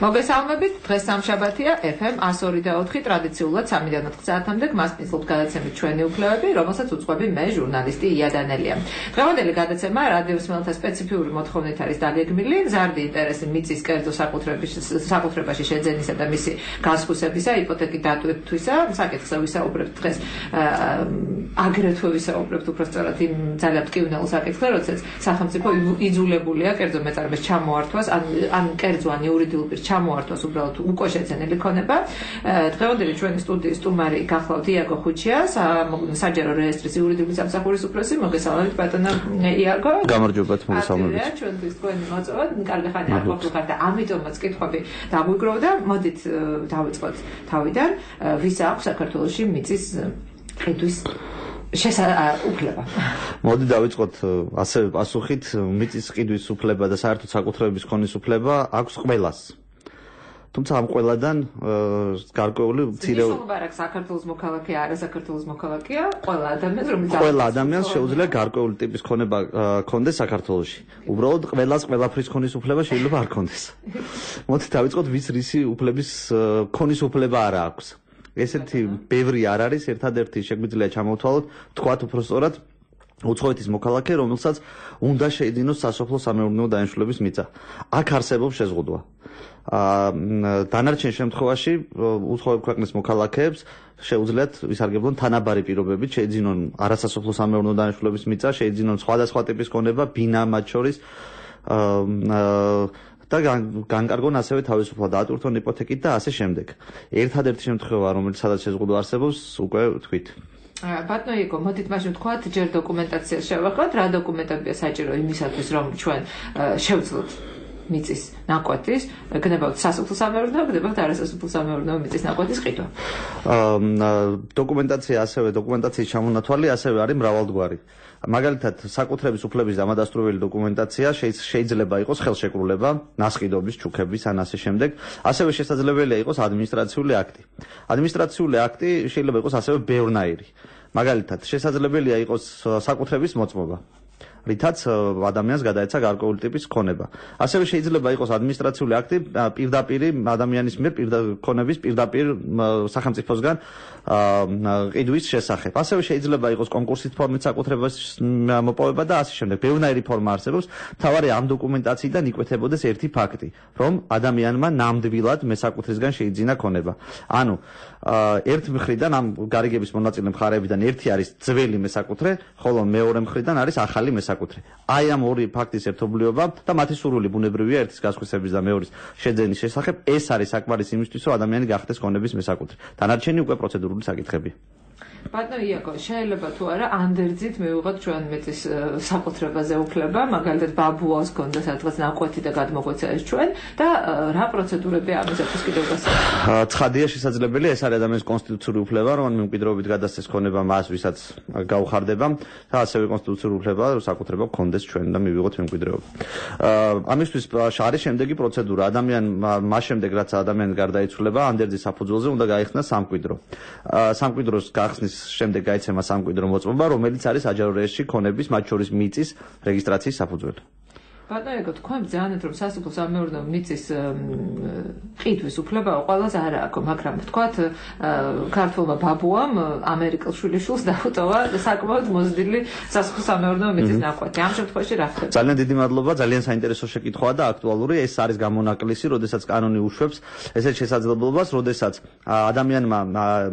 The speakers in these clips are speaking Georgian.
მოგესალმებით, დღეს სამშაბათია, FM 102.4 ტრადიციულად 3-დან 4 საათამდე გმასპინძლობთ გადაცემით ჩვენი უფლებები, რომელსაც უწყობი მე ჟურნალისტი ია დანელია. დღევანდელი გადაცემა რადიოსმელთა სპეციფიური მოთხოვნით არის დაგეგმილი, მზარდი ინტერესი მიწის კერძო საკუთრებაში შეძენისა და მისი განსხვავებისა, იპოთეკით დატვირთვისა, საკითხზე ვისაუბრებთ დღეს აგრეთვე ვისაუბრებთ უბრალოდ იმ ძალიან მტკივნეულ საკითხზე, როდესაც სახელმწიფო იძულებულია კერძო მეწარმეს ჩამოართვას, ან კერძო ან იურიდიულ პირს ჩამოართვას უბრალოდ უკვე შეძენილი ქონება. დღევანდელი ჩვენი სტუდიის სტუმარი გახლავთ იაგო ხუჩია, საჯარო რეესტრის იურიდიული სამსახურის უფროსი. მოგესალმებით ბატონო იაგო. გამარჯობათ, მოგესალმებით. ჩვენთვის თქვენი მოწვევა კარგი ხანი ახლობლო ხარ და ამიტომაც კითხვები დაგვიგროვდა. მოდით დავიწყოთ თავიდან. ვის აქვს საქართველოში მიწის ყიდვის უფლება? მოდი დავიწყოთ ასევე პასუხით. მიწის ყიდვის უფლება და საერთოდ საკუთრების ქონის უფლება აქვს ყველას. თუმცა ამ ყველადან გარკვეული მცირეულ საქართველოს მოქალაქე არა საქართველოს მოქალაქეა ყველა ადამიანს რომელიც ყველა ადამიანს შეუძლია გარკვეული ტიპის ქონება ქონდეს საქართველოში. უბრალოდ ყველას ყველაფრის ქონის უფლება შეიძლება არ ქონდეს. მოდი დავიწყოთ ვის რისი უფლების ქონის უფლება არა აქვს. ესეთი ბევრი არ არის, ერთადერთი შეგვიძლია ჩამოვთვალოთ, თქვათ უფრო სწორად უცხოეთის მოქალაქე, რომელსაც უნდა შეიძინოს სასოფლო-სამეურნეო დანიშნულების მიწა. აქ არსებობს შეზღუდვა. დანარჩენ შემთხვევაში უცხოური ქვეყნის მოქალაქეებს შეუძლიათ ვისარგებლონ თანაბარი პირობებით, შეიძინონ არასასოფლო-სამეურნეო დანიშნულების მიწა, შეიძინონ სხვადასხვა ტიპის ქონება, ბინა მათ შორის და განკარგონ ასევე თავისუფლად ატვირთონ იპოთეკით და ასე შემდეგ. ერთადერთი შემთხვევა, რომელიც სადაც შეზღუდვა არსებობს, უკვე თქვით. ბატონო იაგო, მოდით მაშინ ვთქვათ, ჯერ დოკუმენტაციას შევეხოთ, რა დოკუმენტებია საჭირო იმისათვის, რომ ჩვენ შევძლოთ მიწის ნაკვეთის, გნებავთ სასოფლო-სამეურნეო, გნებავთ არასასოფლო-სამეურნეო მიწის ნაკვეთის ყიდვა. დოკუმენტაციის ჩამონათვალი ასევე არის მრავალგვარი. მაგალითად, საკუთრების უფლების დამადასტურებელი დოკუმენტაცია შეიძლება იყოს ხელშეკრულება, ნასყიდობის, ჩუქების ან ასე შემდეგ. ასევე შესაძლებელია იყოს ადმინისტრაციული აქტი. ადმინისტრაციული აქტი შეიძლება იყოს ასევე ბევრნაირი. მაგალითად, შესაძლებელია იყოს საკუთრების მოწმობა, რითაც ადამიანს გადაეცა გარკვეული ტიპის ქონება. ასევე შეიძლება იყოს ადმინისტრაციული აქტი პირდაპირ ადამიანის მიერ ქონების პირდაპირ სახელმწიფოსგან ყიდვის შესახებ. ასევე შეიძლება იყოს კონკურსით ფორმით საკუთრებას მოპოვება და ასე შემდეგ. ბევრნაირი ფორმა არსებობს. მთავარი ამ დოკუმენტაციიდან იკვეთებოდეს ერთი ფაქტი, რომ ადამიანმა ნამდვილად მესაკუთრისგან შეიძინა ქონება. ანუ ერთ მხრიდან ამ გარიგების მონაწილე მხარეებიდან ერთი არის ძველი მესაკუთრე, ხოლო მეორე მხრიდან არის ახალი მესაკუთრე. აი ამ ორი ფაქტის ერთობლიობა და მათი სურვილი ბუნებრივია ერთის გასხვისების და მეორის შეძენის შესახებ. ეს არის საკმარისი იმისთვის, რომ ადამიანი გახდეს ქონების მესაკუთრე. დანარჩენი უკვე პროცედურული საკითხები. ბატონო იაგო, შეიძლება თუ არა ანდერძით მივიღოთ ჩვენ მიწის საკუთრებაზე უფლება, მაგალითად ბაბუას ქონდა სადღაც ნაკვეთი და გადმოგვეცა ეს ჩვენ და რა პროცედურები ამისათვის კიდევ გასაგებია? ცხადია შესაძლებელია, ეს არის ადამიანის კონსტიტუციური უფლება, რომ მემკვიდრეობით გადასცეს ქონება მას, ვისაც გაუხარდება და ასევე კონსტიტუციური უფლება, რომ საკუთრება გქონდეს ჩვენ და მივიღოთ მემკვიდრეობა. ამისთვის არის შემდეგი პროცედურა. მას შემდეგ რაც ადამიანი გარდაიცვალება, ანდერძის საფუძველზე უნდა გაიხსნას სამკვიდრო. სამკვიდროს გახსნის შემდეგ გაიცემა სამკვიდრო მოწმობა, რომელიც არის საჯარო რეესტრში ქონების, მათ შორის მიწის რეგისტრაციის საფუძველი. ბატონო იაგო, თქვენ ბრძანეთ, რომ სასოფლო-სამეურნეო მიწის ყიდვის უფლება ყველას არ აქვს, მაგრამ თქვათ, ქართველმა ბაბუამ ამერიკელ შვილიშვილს დაუტოვა საკმაოდ მოზრდილი სასოფლო-სამეურნეო მიწის ნაკვეთი. ამ შემთხვევაში რა ხდება? ძალიან დიდი მადლობა, ძალიან საინტერესო შეკითხვაა და აქტუალური. ეს არის გამონაკლისი, როდესაც კანონი უშვებს ესეთ შესაძლებლობას, როდესაც ადამიანმა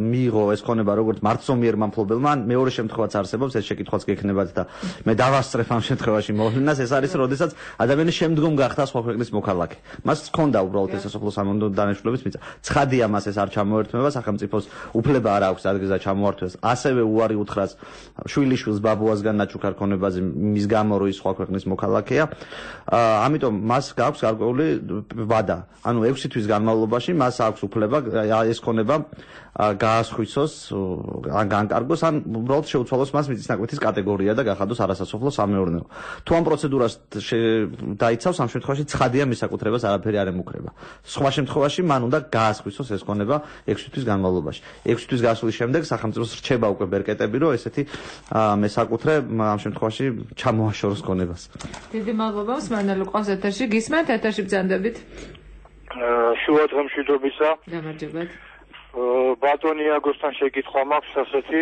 მიიღო ეს ქონება როგორც მართლმსომიერმა მფლობელმა, მეორე შემთხვევაც არსებობს, ეს შეკითხვაც გექნებათ და მე დავასწრებ ამ შემთხვევაში მოვლენას, ეს არის როდესაც ადამიანი შემდგომ გახდა სხვა ქვეყნის მოქალაქე. მას ჰქონდა უბრალოდ ეს სასოფლო-სამეურნეო დანიშნულების მიწა. ცხადია, მას ეს არ ჩამოერთმება, სახელმწიფოს უფლება არ აქვს ადგილზე ჩამოართვას. ასევე უარი უთხრას შვილიშვილს ბაბუასგან ნაჩუქარ ქონებაზე მის გამო, რომ ის სხვა ქვეყნის მოქალაქეა. ამიტომ მას გაქვს გარკვეული ვადა. ანუ 6 თვის განმავლობაში მას აქვს უფლება ეს ქონება გაასხვისოს, ან განკარგოს, ან უბრალოდ შეუცვალოს მას მიწის ნაკვეთის კატეგორია და გახადოს არასასოფლო-სამეურნეო. თუ ამ პროცედურას დაიცავს, ამ შემთხვევაში ცხადია მისაკუთრებას არაფერი არ ემუქრება. სხვა შემთხვევაში მან უნდა გაასხვისოს ეს ქონება 6 თვის განმავლობაში. 6 თვის გასვლის შემდეგ სახელმწიფოს რჩება უკვე ბერკეტები, რომ ესეთი მესაკუთრე ამ შემთხვევაში ჩამოაშოროს ქონებას. დიდი მადლობა, მსმენელი ყავს ეთერში, გისმენთ ეთერში ბრძანდებით. შუა დღემშვიდობისა. გამარჯობათ. ბატონი იაგოსთან შეკითხვა მაქვს ასეთი.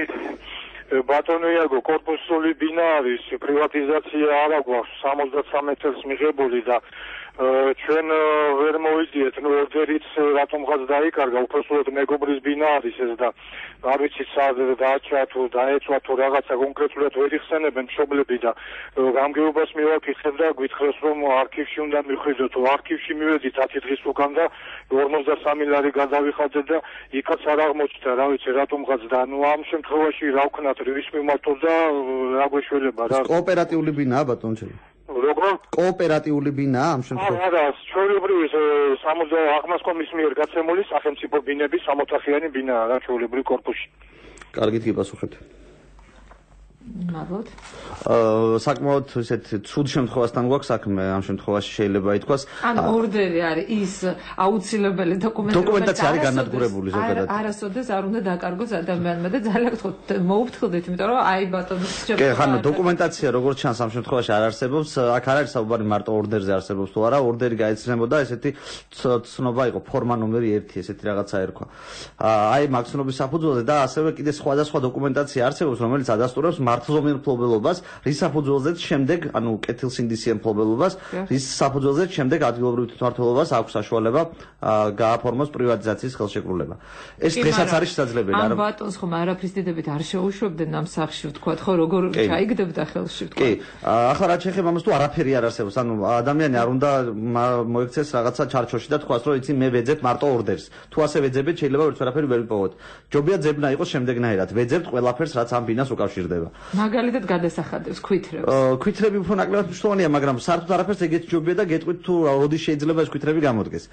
ბატონი იაგო, კორპუსული ბინა არის, პრივატიზაცია არ აქვს, 73 წელს მიღებული და ჩვენ ვერ მოვიდიეთ, ორდერიც რატომღაც დაიკარგა, უბრალოდ მეგობრის ბინა არის ეს და არ ვიცი სად დააჩა თუ დაეწვა თუ რაღაცა კონკრეტულად ვერ იხსენებენ მშობლები და გამგეობას მივაკითხებ და გვითხრეს რომ არქივში უნდა მიხვიდოთ, თუ არქივში მივედით 10 დღის უკან და 53 ლარი გადავიხადე და იქაც არ აღმოჩნდა, რა ვიცი რატომღაც და ნუ ამ შემთხვევაში რა ვქნათ, ვის მიმართოთ და რა გვეშველება რა. კოოპერატიული ბინაა ბატონჩელი. როგორ? კოოპერატიული ბინაა ამ შემთხვევაში. არა, ჩვეულებრივი აღმასკომის მიერ გაცემული სახელმწიფო ბინების 60-ხიანი ბინაა რა ჩვეულებრივ კორპუსში. კარგით გიპასუხეთ. მადლობთ. საკმაოდ ისეთ ცუდ შემთხვევასთან გვაქვს საქმე, ამ შემთხვევაში შეიძლება ითქვას. ან ორდერი არის ის აუცილებელი დოკუმენტი, დოკუმენტაცია არის განადგურებული ზოგადად. არასოდეს არ უნდა დაკარგოს ადამიანმა და ძალიან გთხოვთ მოუფრთხილდით, იმიტომ რომ აი ბატონის კი, ხანო დოკუმენტაცია როგორც ჩანს ამ შემთხვევაში არ არსებობს. აქ არ არის საუბარი მარტო ორდერზე არსებობს თუ არა, ორდერი გაეცნებოდა ესეთი ცნობა იყო, ფორმა ნომერი 1, ესეთი რაღაცა ერქვა. აი მაგ ცნობის საფუძველზე და ასევე კიდე სხვადასხვა დოკუმენტაცია არსებობს, რომელიც ადასტურებს მართლზომიერ მფლობელობას, რის საფუძველზეც შემდეგ, ანუ კეთილსინდისიერ მფლობელობას, რის საფუძველზეც შემდეგ ადგილობრივ თვითმმართველობას აქვს საშუალება გააფორმოს პრივატიზაციის ხელშეკრულება. ეს დღესაც არის შესაძლებელი. ამ ბატონს ხომ არაფრის დიდებით არ შეუშვებდნენ ამ სახში, ვთქვათ, ხო, როგორ ჩაიგდებდა ხელში, ვთქვათ. კი, ახლა რაც შეეხება ამას თუ არაფერი არ არსებობს, ანუ ადამიანი არ უნდა მოექცეს რაღაცა ჩარჩოში და თქვას, რომ იცი მე ვეძებ მარტო ორდერს. თუ ასე ვეძებეთ, შეიძლება ვერც არაფერი ვერ ვიპოვოთ. ჯობია ძებნა იყოს შემდეგნაირად. ვეძებთ ყველაფერს, რაც ამ ბინას უკავშირდება. მაგალითად გადასახადებს ქვითრებს. ქვითრები უფრო ნაკლებად მნიშვნელოვანია, მაგრამ საერთოდ არაფერს ეგეთი ჯობია და გეტყვით თუ როდის შეიძლება ეს ქვითრები გამოდგეს.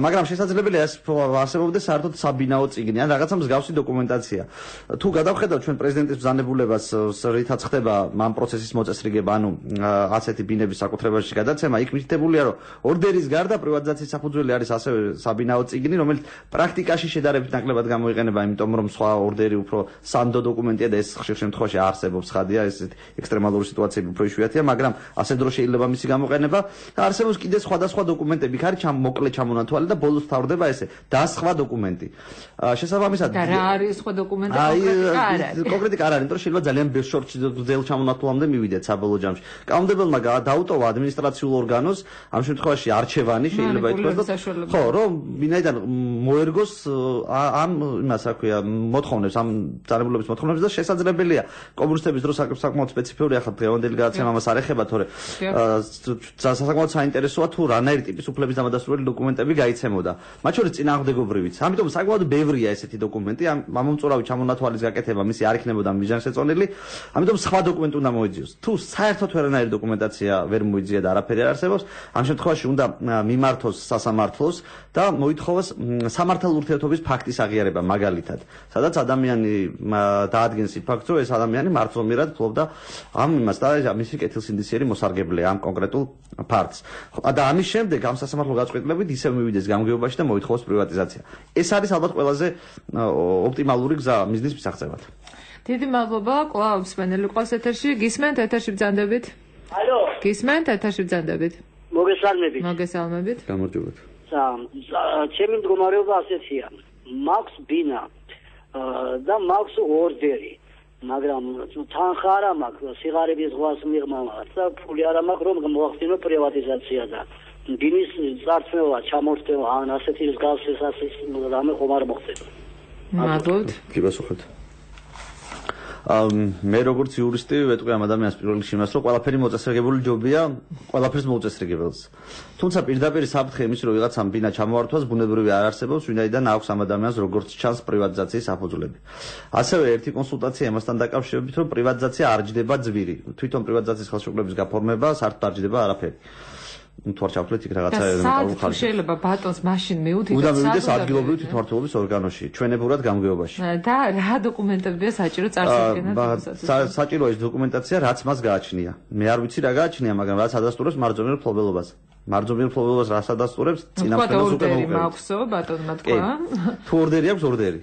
მაგრამ შესაძლებელია ეს არსებობდეს საერთოდ საბინაო წიგნი ან რაღაცა მსგავსი დოკუმენტაცია. თუ გადავხედავთ ჩვენ პრეზიდენტის ბრძანებულებას, რითაც ხდება ამ პროცესის მოწესრიგება, ანუ ასეთი ბინების საკუთრებაში გადაცემა, იქ მითითებულია, რომ ორდერის გარდა პრივატიზაციის საფუძველი არის ასევე საბინაო წიგნი, რომელიც პრაქტიკაში შედარებით ნაკლებად გამოიყენება, იმიტომ რომ სხვა ორდერი უფრო სანდო დოკუმენტია და ეს ხშირ შემთხვევაში არსებობს ხადია, ესეთი ექსტრემალური სიტუაციები უფრო იშვიათია, მაგრამ ასე დრო შეიძლება მისი გამოყენება და არსებობს კიდე სხვადასხვა დოკუმენტები, იქ არის მოკლე ჩამონათვალე და ბოლოს თავდება ესე და სხვა დოკუმენტი. შესაბამისად და რა არის სხვა დოკუმენტი კონკრეტიკა არ არის, იმიტომ რომ შეიძლება ძალიან ბევრ შორტში ძელ ჩამონათვალამდე მივიდეთ საბოლოო ჯამში. კანონმდებელმა დაუტოვა ადმინისტრაციულ ორგანოს, ამ შემთხვევაში არჩევანი შეიძლება ითქვას და ხო, რომ ვინაიდან მოერგოს ამ იმას რა ქვია, მოთხოვნებს, ამ ძალებულების მოთხოვნებს და შესაძლებელია კომუნისტების დროს საკმაოდ სპეციფიური ახლა დღევანდელი გადაცემა მას არ ეხება, თორე საკმაოდ საინტერესოა თუ რანაირი ტიპის უფლების დამადასტურებელი დოკუმენტები გაიცემოდა. მათ შორის წინააღმდეგობრივიც. ამიტომ საკმაოდ ბევრია ესეთი დოკუმენტი, ამ მომწურავი ჩამონათვალის გაკეთება მისი არ იქნებოდა მიზანშეწონილი. ამიტომ სხვა დოკუმენტი უნდა მოიძიოს. თუ საერთოდ ვერანაირი დოკუმენტაცია ვერ მოიძია და არაფერი არ არსებობს, ამ შემთხვევაში უნდა მიმართოს სასამართლოს და მოითხოვოს სამართალ ურთიერთობის ფაქტის აღიარება მაგალითად, სადაც ადამიანი დაადგენს იმ ფაქტს, რომ ეს ადამიანი მართლმიერად ფლობდა ამ იმას და მისი კეთილსინდისიერი მოსარგებლეა ამ კონკრეტულ ფაქტს. და ამის შემდეგ ამ სასამართლო გაწყვეტილებით ისევ მივიდეს გამგეობაში და მოითხოვოს პრივატიზაცია. ეს არის ალბათ ყველაზე ოპტიმალური გზა მიზნის მისაღწევად. დიდი მადლობა, კვლავ მსმენელი ყავს ეთერში, გისმენთ ეთერში ბრძანდებით? ალო. გისმენთ ეთერში ბრძანდებით? მოგესალმებით. მოგესალმებით. გამარჯობათ. ჩემი მდგომარეობა ასეთია. მაქვს ბინა და მაქვს ორდერი. მაგრამ თანხა არ მაქვს, სიღარიბის ზღვას მიღმავთ და ფული არ მაქვს, რომ მოახდინო პრივატიზაცია და ბინის წარსულა, ჩამორთება, ან ასეთი მსგავსი რამე ხომ არ მოხდება. მადლობთ. გიპასუხეთ. მე როგორც იურისტი ვეტყვი ამ ადამიანს პირველ რიგში იმას, რომ ყველაფერი მოწესრიგებული ჯობია, ყველაფერს მოუწესრიგებელს. თუმცა პირდაპირ საფრთხე იმის, რომ ვიღაცამ ბინა ჩამოართვას, ბუნებრივი არ არსებობს, ვინაიდან აქვს ამ ადამიანს როგორც ჩანს პრივატიზაციის საფუძვლები. ასევე ერთი კონსულტაცია იმასთან დაკავშირებით, რომ პრივატიზაცია არ ჯდება ძვირი. თვითონ პრივატიზაციის ხელშეკრულების გაფორმება საერთოდ არ ჯდება არაფერი. თუ არ ჩავთვლით იქ რაღაცა ელემენტარულ ხარჯს. შეიძლება ბატონს მაშინ მიუთითოს უნდა მივიდეს ადგილობრივ თვითმმართველობის ორგანოში, ჩვენებურად გამგეობაში. და რა დოკუმენტებია საჭირო წარსულიდან? საჭირო ის დოკუმენტაცია, რაც მას გააჩნია. მე არ ვიცი რა გააჩნია, მაგრამ რაც ადასტურებს მარჯვენა მფლობელობას. მარჯვენა მფლობელობას რას ადასტურებს? წინამფრენას უკვე მოუყევით. მაქვსო, ბატონმა თქვა. თუ ორდერი აქვს, ორდერი.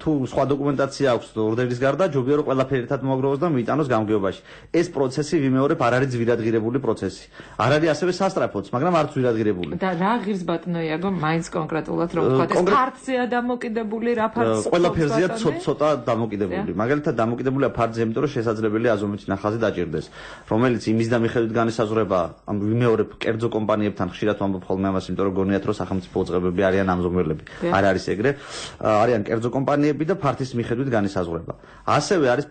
თუ სხვა დოკუმენტაცია აქვს ორდერის გარდა, ჯობია რომ ყველაფერი ერთად მოაგროვოს და მიიტანოს გამგეობაში. ეს პროცესი ვიმეორებ, არ არის ძვირადღირებული პროცესი. არ არის ასევე სასტრაფოც, მაგრამ არც ძვირადღირებული. და რა ღირს ბატონო იაგო, მაინც კონკრეტულად რომ ვთქვათ, ეს ფარცია დამოკიდებული, რა ფარცია? ყველაფერზეა ცოტა დამოკიდებული. მაგალითად დამოკიდებულია ფარცზე, იმიტომ რომ შესაძლებელია აზომვითი ნახაზი დაჭირდეს, რომელიც იმის და მიხედვით განესაზღვრება, ამ ვიმეორებ კერძო კომპანიებთან ხშირად ვამბობ ხოლმე ამას, იმიტომ რომ გონიათ რომ სახელმწიფო უწყებები არიან ამზომველები. არ არის ეგრე. არიან კერძო კომპანიები და ფართის მიხედვით განესაზღვრება. ასევე არის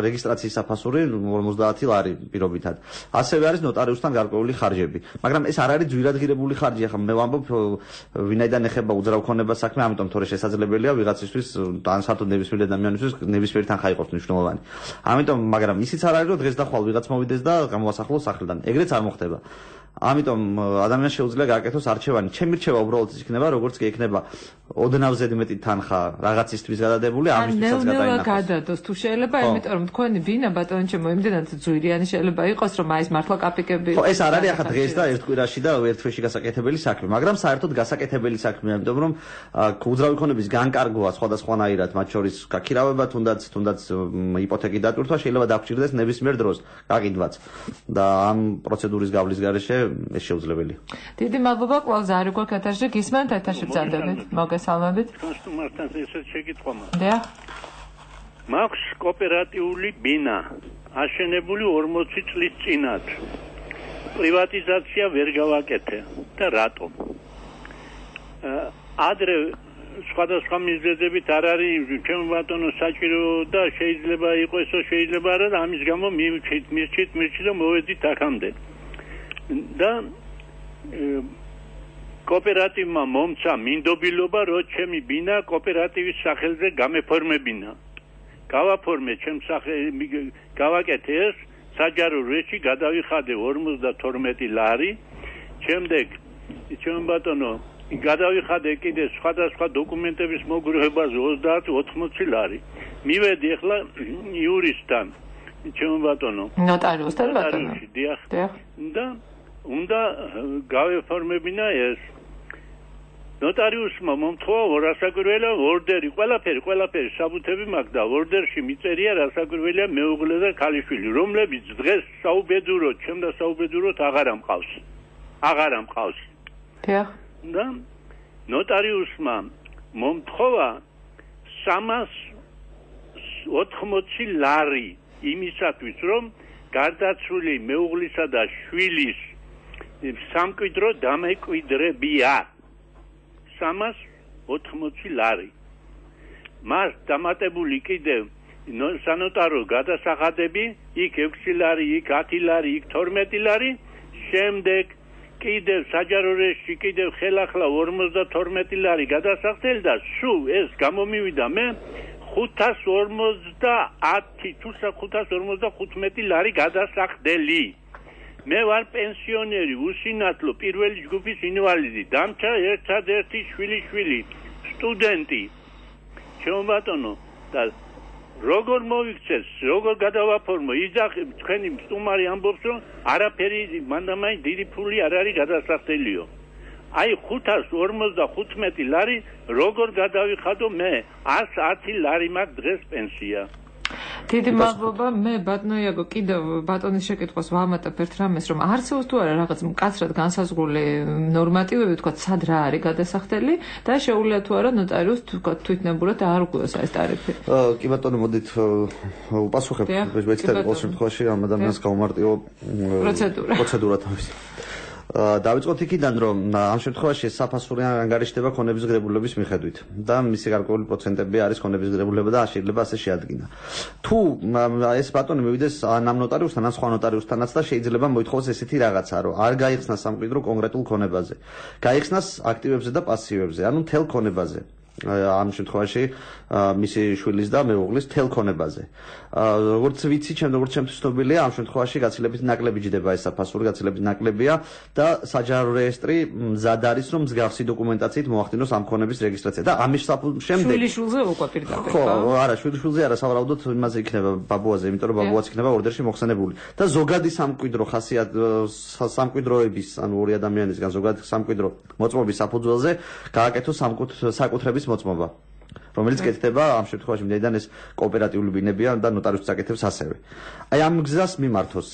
რეგისტრაციის საფასური 50 ლარი პირობითად. ასევე არის ნოტარიუსთან გარკვეული ხარჯები. მაგრამ ეს არ არის ძვირადღირებული ხარჯი. ახლა მე ვამბობ ვინაიდან ეხება უძრავ ქონებას საქმე, ამიტომ თორე შესაძლებელია ვიღაცისთვის ან საერთოდ ნებისმიერ ადამიანისთვის ნებისმიერი თანხა იყოს მნიშვნელოვანი. ამიტომ მაგრამ ისიც არ არის რომ დღეს და ხვალ ვიღაც მოვიდეს და გამოასახლოს სახლიდან. ეგრეც არ მოხდება. ამიტომ ადამიანს შეუძლია გააკეთოს არჩევანი. ჩემი რჩევა უბრალოდ ის იქნება, როგორც კი იქნება ოდნავ ზედმეტი თანხა რაღაცისთვის გადადებული, ამისთვისაც გადაინახოს. გადადოს თუ შეიძლება, იმიტომ რომ თქვენი ბინა ბატონო ჩემო იმდენად ძვირიანი შეიძლება იყოს, რომ აი ეს მართლა კაპიკები. ხო, ეს არ არის ახლა დღეს და ერთ კვირაში და ერთ თვეში გასაკეთებელი საქმე, მაგრამ საერთოდ გასაკეთებელი საქმეა, იმიტომ რომ უძრავი ქონების განკარგვა სხვადასხვანაირად, მათ შორის გაქირავება, თუნდაც იპოთეკი დატვირთვა შეიძლება დაგჭირდეს ნებისმიერ დროს, გაკიდვაც. და ამ პროცედურის გავლის გარეშე ეს შეუძლებელია. დიდი მადლობა, კვლავ ზარი გვაქვს ეთერში, გისმენთ ეთერში ბრძანდებით. მოგესალმებით. სტუმართან ესეც შეკითხვა მაქვს. დიახ. მაქვს კოოპერატიული ბინა, აშენებული 40 წლის წინათ. პრივატიზაცია ვერ გავაკეთე და რატომ? ადრე სხვადასხვა მიზეზებით არ არის ჩემ ბატონო საჭირო და შეიძლება იყოს, შეიძლება არა და ამის გამო მივჩით და მოვედით აქამდე. და კოოპერატივმა მომცა მინდობილობა, რომ ჩემი ბინა კოოპერატივის სახელზე გამეფორმებინა. გავაფორმე ჩემ გავაკეთე ეს საჯარო რეში, გადავიხადე 52 ლარი. შემდეგ ჩემ ბატონო გადავიხადე კიდე სხვადასხვა დოკუმენტების მოგროვებაზე 30-80 ლარი. მივედი ახლა იურისტთან, ჩემ ბატონო. ნოტარიუსთან ბატონო. დიახ. და უნდა გავეფორმებინა ეს. ნოტარიუსმა მომთხოვა რასაკვირველია ორდერი, ყველაფერი საბუთები მაქვს და ორდერში მიწერია რასაკვირველია მეუღლე და ქალიშვილი, რომლებიც დღეს საუბედუროდ, ჩემ და საუბედუროდ აღარ ამყავს. დიახ. და ნოტარიუსმა მომთხოვა 380 ლარი იმისათვის, რომ გარდაცვლილი მეუღლისა და შვილის სამკვიდრო დამეკვიდრებია. 380 ლარი. მას დამატებული კიდევ სანოტარო გადასახადები, იქ 6 ლარი, იქ 10 ლარი, იქ 12 ლარი, შემდეგ კიდევ საჯარო რეში კიდევ ხელახლა 52 ლარი გადასახდელი და სულ ეს გამომივიდა მე 555 ლარი გადასახდელი. მე ვარ პენსიონერი, უსინათლო, პირველი ჯგუფის ინვალიდი, დამჭა ერთადერთი შვილი, სტუდენტი. ჩემო ბატონო, და როგორ მოვიქცეს, როგორ გადავაფორმო, იძახი თქვენი სტუმარი ამბობს, რომ არაფერი მანდამაინც დიდი ფული არ არის გადასახდელიო. აი 555 ლარი როგორ გადავიხადო მე? 110 ლარი მაქვს დღეს პენსია. დიდი მადლობა. მე ბატონო იაგო კიდევ ბატონის შეკითხვას ვამატებ ერთ რამეს, რომ არსებობს თუ არა რაღაც მკაცრად განსაზღვრული ნორმატივები, თქვა სად რა არის გადასახდელი და შეუძლია თუ არა ნოტარიუსს თქვა თვითნებურად აარღვიოს ეს ტარიფი. კი ბატონო, მოდით უპასუხებ. მეცდები ყოველ შემთხვევაში ამ ადამიანს გაუმარტივო პროცედურა თავისი. დავიწყოთ იქიდან, რომ ამ შემთხვევაში საფასური ანგარიშდება ქონების ღირებულებების მიხედვით და მისი გარკვეული პროცენტები არის ქონების ღირებულება და შეიძლება ასე შეადგინა. თუ ეს ბატონი მივიდეს ან ამ ნოტარიუსთან, ან სხვა ნოტარიუსთანაც და შეიძლება მოითხოვოს ესეთი რაღაცა, რომ არ გაიხსნას სამკვიდრო კონკრეტულ ქონებაზე. გაიხსნას აქტივებზე და პასივებზე, ანუ მთელ ქონებაზე. ამ შემთხვევაში მისი შვილის და მეუღლის თელ ქონებაზე. როგორც ვიცი, როგორც ჩემთვის ცნობილია, ამ შემთხვევაში გაცილებით ნაკლები ჯდება ეს საფასური, გაცილებით ნაკლებია და საჯარო რეესტრი მზად არის, რომ მსგავსი დოკუმენტაციით მოახდინოს ამ ქონების რეგისტრაცია და ამის შემდეგ შვილიშვილზე უკვე პირდაპირ. ხო, არა, შვილიშვილზე არა, სავარაუდოდ იმაზე იქნება ბაბუაზე, იმიტომ რომ ბაბუაც იქნება ორდერში მოხსენებული. და ზოგადი სამკვიდრო სამკვიდროების, ანუ ორი ადამიანისგან ზოგადი სამკვიდრო მოწმობის საფუძველზე გააკეთოს საკუთრების მოწმობა, რომელიც კეთდება ამ შემთხვევაში მდედან ეს კოოპერატიული ბინებია და ნოტარიუსს აკეთებს ასევე. აი ამ გზას მიმართოს.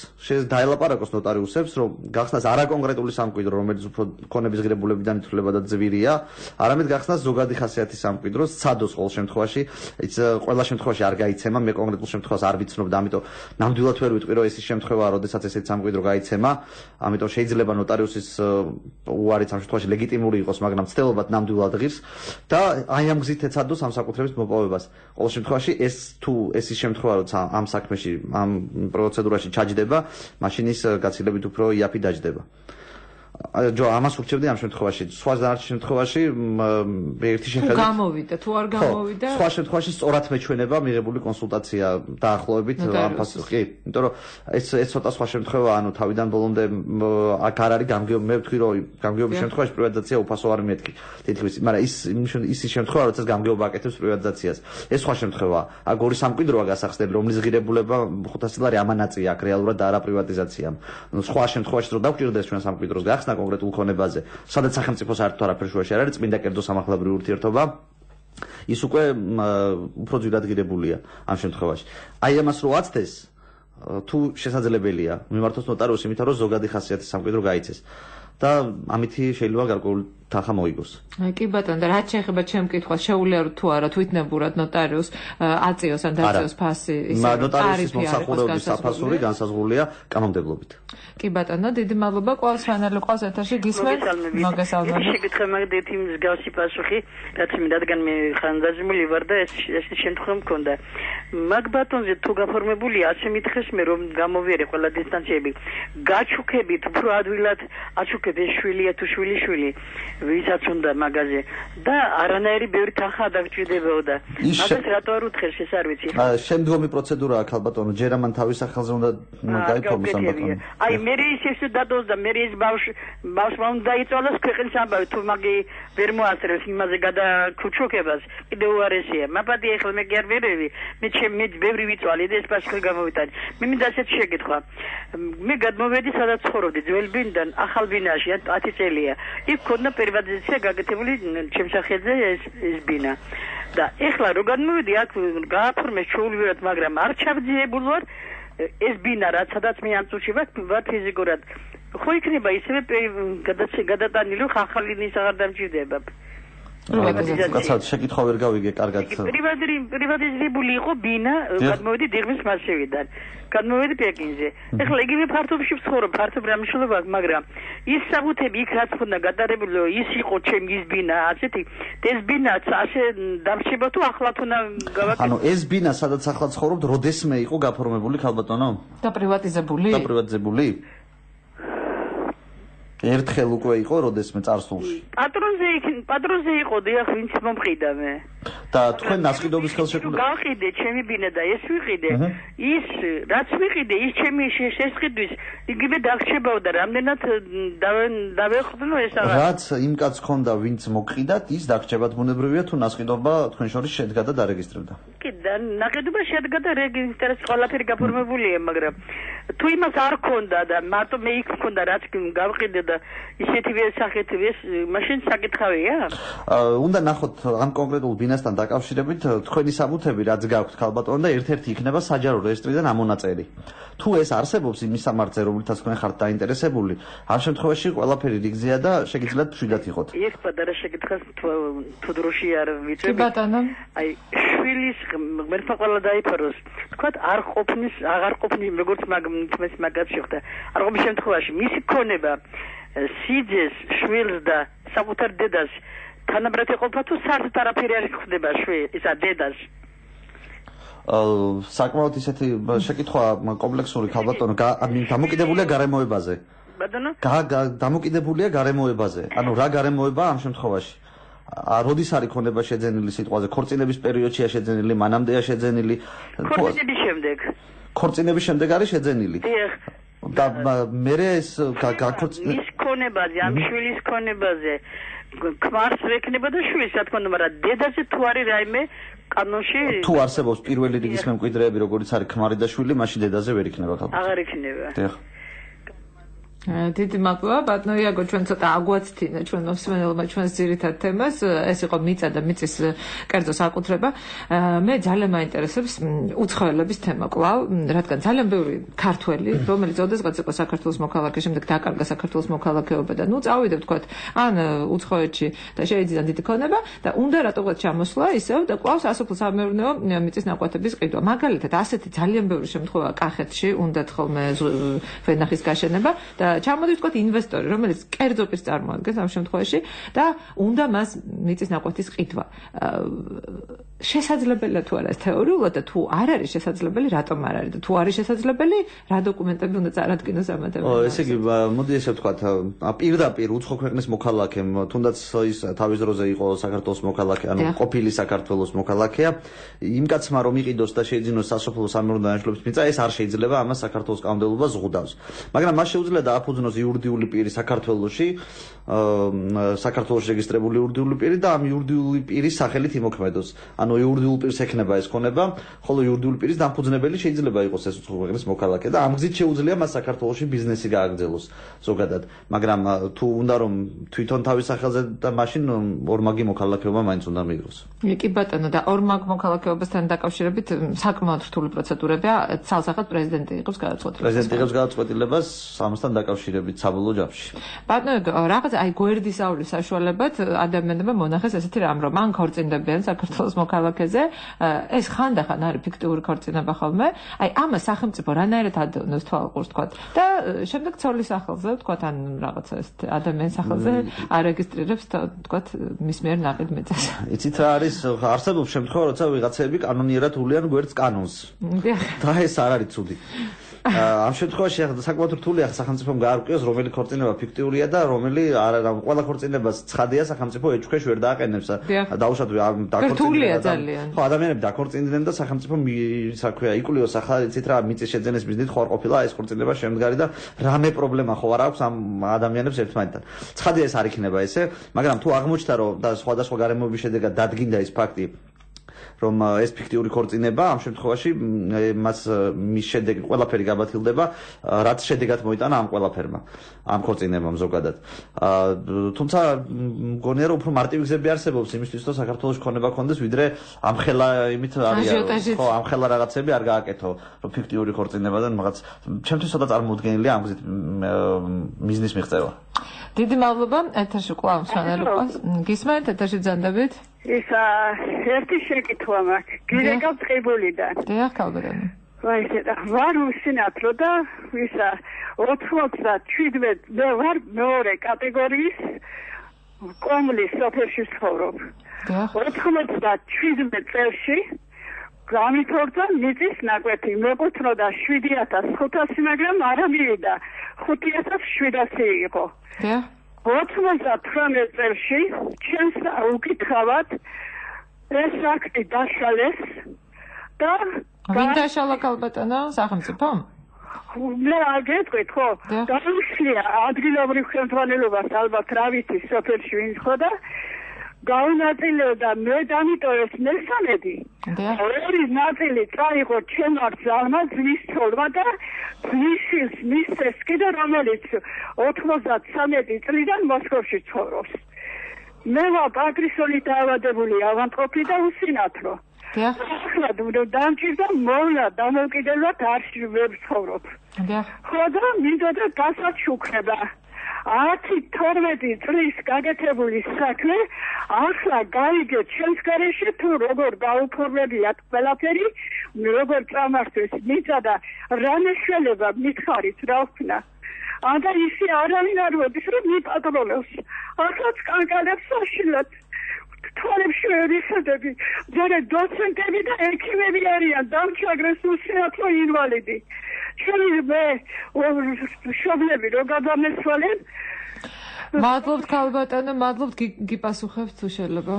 დაელაპარაკოს ნოტარიუსებს, რომ გახსნას არაკონკრეტული სამკვიდრო, რომელიც უფრო ქონების ღირებულებიდან ითვლება და ძვირია, არამედ გახსნას ზოგადი ხასიათის სამკვიდრო, სცადოს ყოველ შემთხვევაში, ყველა შემთხვევაში არ გაიცემა, მე კონკრეტულ შემთხვევას არ ვიცნობ და ამიტომ ნამდვილად ვერ ვიტყვი, რომ ეს ის შემთხვევაა, როდესაც ესეთი სამკვიდრო გაიცემა, ამიტომ შეიძლება ნოტარიუსის უარიც ამ შემთხვევაში ლეგიტიმური იყოს, მაგრამ ცდილობად ნამდვილად ღირს და აი ამ გზით ეცადოს ამ საკუთრების მოპოვებას. ყოველ შემთხვევაში ეს ის შემთხვევა, როცა ამ საქმეში, ამ პროცედურაში ჩაჯდება, მაშინ ის გაცილებით უფრო იაფი დაჯდება. ამას ურჩევდი ამ შემთხვევაში. სხვა დანარჩენ შემთხვევაში ერთი შეხედვით გამოვიდა, თუ არ გამოვიდა. სხვა შემთხვევაში სწორად მეჩვენება მიღებული კონსულტაცია დაახლოებით ამ ფასზე. კი, იმიტომ რომ ეს ცოტა სხვა შემთხვევა, ანუ თავიდან ბოლომდე აქ არ არის გამგეობი, მე ვთქვი რომ გამგეობის შემთხვევაში პრივატიზაცია უფასო არ მეთქი. თითქმის, მაგრამ ის შემთხვევა, როდესაც გამგეობა აკეთებს პრივატიზაციას. ეს სხვა შემთხვევაა. აქ ორი სამკვიდროა გასახსნელი, რომლის ღირებულება 500 ლარი ამანაწია აქ რეალურად და არა პრივატიზაციამ. სხვა შემთხვევაში რომ დავჭირდეს ჩვენ სამკვიდროს გახსნა კონკრეტულ ქონებაზე, სადაც სახელმწიფო საერთოდ არაფერ შუაში არ არის, წმინდა კერძო სამართლებრივი ურთიერთობა, ის უკვე უფრო ძვირად ღირებულია ამ შემთხვევაში. აი ამას რო აცდეს, თუ შესაძლებელია, მიმართოს ნოტარიუსი, იმიტომ რომ ზოგადი ხასიათის სამკვიდრო გაიცეს და ამითი შეიძლება გარკვეული თანხა მოიგოს. კი ბატონო, და რაც შეეხება ჩემ კითხვას, შეუძლია თუ არა თვითნებურად ნოტარიუს აწიოს ან დაწიოს ფასი ის ნოტარიუსის მომსახურების საფასური განსაზღვრულია კანონმდებლობით. კი ბატონო, დიდი მადლობა. ყოველ სვანალი ყავს ეთერში გისმენთ. მოგესალმებით. შეკითხვა მაგდეთ იმ მსგავსი პასუხი, რაც მე რადგან მე ხანდაზმული ვარ და ეს შემთხვევა მქონდა. მაგ ბატონზე თუ გაფორმებული ასე მითხეს მე რომ გამოვიარე ყველა დისტანციები. გაჩუქებით უფრო ადვილად აჩუქებ ეს შვილია თუ შვილიშვილი. ვისაც უნდა მაგაზე და არანაირი ბევრი თანხა დაგჭირდებოდა. მაგას რატო არ უთხეს ეს არ ვიცი. შემდგომი პროცედურა აქ ალბათო ჯერ ამან თავის სახელზე უნდა გაიფორმოს ამ ბატონო. აი მე ის დადოს და მე ის ბავშვმა უნდა იწვალოს ქვეყნის ამბავი თუ მაგი ვერ მოასწრებს იმაზე გადაკუჩუქებას კიდე უარესია. მაპატი ახლა მე კი არ ვერევი. მე ბევრი ვიწვალე და ეს პასუხი გამოვიტანე. მე მინდა ასეთ შეკითხვა. მე გადმოვედი სადაც ცხოვრობდი ძველ ბინიდან ახალ ბინაში 10 წელია. იქ ქონდა პრივატიზაცია გაკეთებული ჩემს სახელზე ეს ბინა. და ეხლა რო გადმოვედი აქ გააფორმეს ჩაულივერად, მაგრამ არ ჩავძიებულ ვარ ეს ბინა რაც სადაც მე ამ წუთში ვარ ფიზიკურად. ხო იქნება ისევე გადატანილი რომ ახალი ნის აღარ დამჭირდება. კაცად შეკითხვა ვერ გავიგე კარგად. პრივატიზებული იყო ბინა, გადმოვედი დიღმის მასივიდან. გადმოვედი პეკინზე. ეხლა იგივე ფართობში ვცხოვრობ, ფართობ რამშულობ, მაგრამ ის საბუთები იქ რაც ქონდა გადარებული, ის იყო ჩემი ის ბინა, ასეთი ეს ბინაც ასე დამრჩება თუ ახლად უნდა გავაკეთო. ანუ ეს ბინა სადაც ახლა ცხოვრობთ, როდესმე იყო გაფორმებული ხალბატონო? და პრივატიზებული? და პრივატიზებული? ერთხელ უკვე იყო როდესმე წარსულში. პატრონზე იყო დიახ, ვინც მომყიდა მე. და თქვენ ნასყიდობის ხელშეკრულება გავყიდე ჩემი ბინა და ეს ვიყიდე. ის რაც ვიყიდე, ის ჩემი შესყიდვის იგივე დაგრჩებაო და რამდენად დავეხვდნო ეს აღარ. რაც იმ კაცს ხონდა, ვინც მოგყიდათ, ის დაგრჩებათ ბუნებრივია თუ ნასყიდობა თქვენ შორის შედგა და დარეგისტრირდა. კი, და ნაყიდობა შედგა და რეგისტრაცია ყველაფერი გაფორმებულია, მაგრამ თუ იმას არ ქონდა და მარტო მე იქ მქონდა რაც გავყიდე და ისეთივე სახეთ ეს მაშინ საკითხავია? უნდა ნახოთ ამ კონკრეტულ ბინასთან დაკავშირებით თქვენი საბუთები რაც გაქვთ ხალბატონო და ერთ-ერთი იქნება საჯარო რეესტრიდან ამონაწერი. თუ ეს არსებობს იმის სამართზე, რომელთაც თქვენ ხართ დაინტერესებული, ამ შემთხვევაში ყველაფერი რიგზეა და შეგიძლიათ მშვიდად იყოთ. ეს პატარა შეკითხვას თუ დროში არ ვიწევი. კი ბატონო. აი შვილის ღმერთმა ყველა დაიფაროს. თქვათ არ ყოფნის როგორც მაგაც შეხვდა. არ ყოფნის შემთხვევაში მისი ქონება სიძეს შვილს და საკუთარ დედას თანაბრად ეყოფა თუ საერთოდ არაფერი არ ხდება ისა დედას? საკმაოდ ისეთი შეკითხვა კომპლექსური ხალბატონო, დამოკიდებულია გარემოებაზე. ბატონო? დამოკიდებულია გარემოებაზე. ანუ რა გარემოება ამ შემთხვევაში? როდის არის ქონება შეძენილი სიტყვაზე? ქორწინების პერიოდშია შეძენილი, მანამდეა შეძენილი? ქორწინების შემდეგ. ქორწინების შემდეგ არის შეძენილი. დიახ. და მე ეს გაქორწინების ის ქონებაზე, ამ შვილის ქონებაზე ქმარს ვექნება და შვილს რა თქმა უნდა, მაგრამ დედაზე თუ არის რაიმე კანონში თუ არსებობს პირველი რიგის მემკვიდრეები, როგორც არის ქმარი და შვილი, მაშინ დედაზე ვერ იქნება ალბათ. აღარ იქნება. დიახ. დიდი მადლობა ბატონო იაგო ჩვენ ცოტა აგვაცთინა ჩვენ მოსმენელმა ჩვენს ძირითად თემას ეს იყო მიწა და მიწის კერძო საკუთრება მე ძალიან მაინტერესებს უცხოელების თემა კვლავ რადგან ძალიან ბევრი ქართველი რომელიც ოდესღაც იყო საქართველოს მოქალაქე შემდეგ დაკარგა საქართველოს მოქალაქეობა და ნუ წავიდა ვთქვათ ან უცხოეთში და შეიძინა დიდი ქონება და უნდა რატოღაც ჩამოსვლა ისევ და კვლავ სასოფლო-სამეურნეო მიწის ნაკვეთების ყიდვა მაგალითად ასეთი ძალიან ბევრი შემთხვევაა კახეთში უნდათ ხოლმე ვენახის გაშენება და ჩამოდის ვთქვათ ინვესტორი, რომელიც კერძო პირს წარმოადგენს ამ შემთხვევაში და უნდა მას მიწის ნაკვეთის ყიდვა. შესაძლებელია თუ არა ეს თეორიულად და თუ არ არის შესაძლებელი, რატომ არ არის და თუ არის შესაძლებელი, რა დოკუმენტები უნდა წარადგინოს ამ ადამიანს? ესე იგი, მოდი ესე ვთქვათ, პირდაპირ უცხო ქვეყნის მოქალაქემ, თუნდაც ის თავის დროზე იყო საქართველოს მოქალაქე, ანუ ყოფილი საქართველოს მოქალაქეა, იმ კაცმა რომ იყიდოს და შეიძინოს სასოფლო-სამეურნეო დანაშაულების მიწა, ეს არ შეიძლება, ამას საქართველოს კანონმდებლობა ზღუდავს. მაგრამ მას შეუძლია დააფუძნოს იურიდიული პირი საქართველოში, საქართველოში რეგისტრირებული იურიდიული პირი და ამ იურიდიული პირის სახელით იმოქმედოს. ანუ იურიდიულ პირს ექნება ეს ქონება, ხოლო იურიდიული პირის დამფუძნებელი შეიძლება იყოს ეს უცხო ქვეყნის მოქალაქე და ამ გზით შეუძლია მას საქართველოში ბიზნესი გააგრძელოს ზოგადად. მაგრამ თუ უნდა რომ თვითონ თავის სახელზე და მაშინ ორმაგი მოქალაქეობა მაინც უნდა მიიღოს. კი ბატონო და ორმაგ მოქალაქეობასთან დაკავშირებით საკმაოდ რთული პროცედურებია, ცალსახად პრეზიდენტი იღებს გადაწყვეტილებას. პრეზიდენტი იღებს გადაწყვეტილებას ამასთან დაკავშირებით საბოლოო ჯამში. ბატონო, რაღაც აი გვერდის ავლის საშუალებად ადამიანებმა მონახეს ესეთი რამ, რომ მან ქორწინდებიან საქართველოს მოქალაქეზე, ეს ხანდახან არის ფიქტიური ქორწინება ხოლმე. აი ამას სახელმწიფო რანაირად ადევნოს თვალყურს თქვათ და შემდეგ ცოლის სახელზე თქვათ ან რაღაცა ეს ადამიანის სახელზე არეგისტრირებს თქვათ მის მიერ ნაყიდ მიწას. იცით რა არის არსებობს შემთხვევა, როცა ვიღაცები კანონიერად ულიან გვერდს კანონს. და ეს არ არის ცუდი. ამ შემთხვევაში საკმაოდ რთულია სახელმწიფომ გაარკვიოს რომელი ქორწინება ფიქტიურია და რომელი არა ყველა ქორწინებას ცხადია სახელმწიფო ეჭქვეშ ვერ დააყენებს დაუშვათ დაქორწინებაა ძალიან ხო ადამიანები დაქორწინდნენ და სახელმწიფო საქმეა იკულიოს ახლა იცით რა მიწის შეძენის მიზნით ხო არ ყოფილა ეს ქორწინება შემდგარი და რამე პრობლემა ხო არ აქვს ამ ადამიანებს ერთმანეთთან ცხადია ეს არ იქნება ესე მაგრამ თუ აღმოჩნდა რომ და სხვადასხვა გარემოების შედეგად დადგინდა ეს ფაქტი რომ ეს ფიქტიური ქორწინება ამ შემთხვევაში მას მის შედეგი ყველაფერი გაბათილდება რაც შედეგად მოიტანა ამ ყველაფერმა ამ ქორწინებამ ზოგადად თუმცა მგონია რომ უფრო მარტივი გზები არსებობს იმისთვის რომ საქართველოს ქონება ქონდეს ვიდრე ამხელა იმით არის ხო ამხელა რაღაცები არ გააკეთო რომ ფიქტიური ქორწინებიდან რაღაც ჩემთვის ცოტა წარმოუდგენელია ამ გზით მიზნის მიღწევა დიდი მადლობა ეთერში კვლავ მსმენელი ყავს გისმენთ ეთერში ბრძანდებით ისა ერთი შეკითხვა მაქვს გირეკავ წებულიდან დიახ კალბერანი ვაისა ვარ უსინათლო და ისა 97 მე ვარ მეორე კატეგორიის კომლის სოფელში ცხოვრობ 97 წელში გამithorda მიწის ნაკვეთი მეკუთვნოდა 7500 მაგრამ არა მივიდა 5700 იყო დიახ 98 წელში ჩემს უკითხავად ეს აქტი დაშალეს და ვინ დაშალა კალბატონო სახელმწიფომ? მე არ გეტყვით ხო? დაუშლია ადგილობრივ ხელმძღვანელობას ალბათ რა ვიცი სოფელში ვინ ხო და გაუნაწილეოდა მე დამიტოვეს მესამედი ორი ნაწილი წაიღო ჩემარ ძალმა ძმის ცოლმა და ძმისის მისცეს კიდე რომელიც 93 წლიდან მოსკოვში ცხოვრობს მე ვარ პატრისონი დაავადებული ავანტყოფი და უსინათლო ახლა დამჭირდა მოვლა დამოუკიდებლად არ ვერ ვცხოვრობ ხო და მინდოდა გასაჩუქრება 10-12 წლის გაკეთებული საქმე ახლა გაიგე ჩემს გარეშე თუ როგორ გაუფორმებიათ ყველაფერი როგორ წამართვეს მიწა და რა მეშველება მითხარით რა ვქნა ანდა ისე არავინ არ მოდის რომ მიპატრონოს ახლა კანკალებს აშილად თვალებში ვერიხდები ძერე დოცენტები და ექიმები არიან დამჩაგრეს უსინათლო ინვალიდი ჩვენი მე შობლები რო გადამესვალენ მადლობთ ქალბატონო, მადლობთ გიპასუხებთ თუ შეიძლება.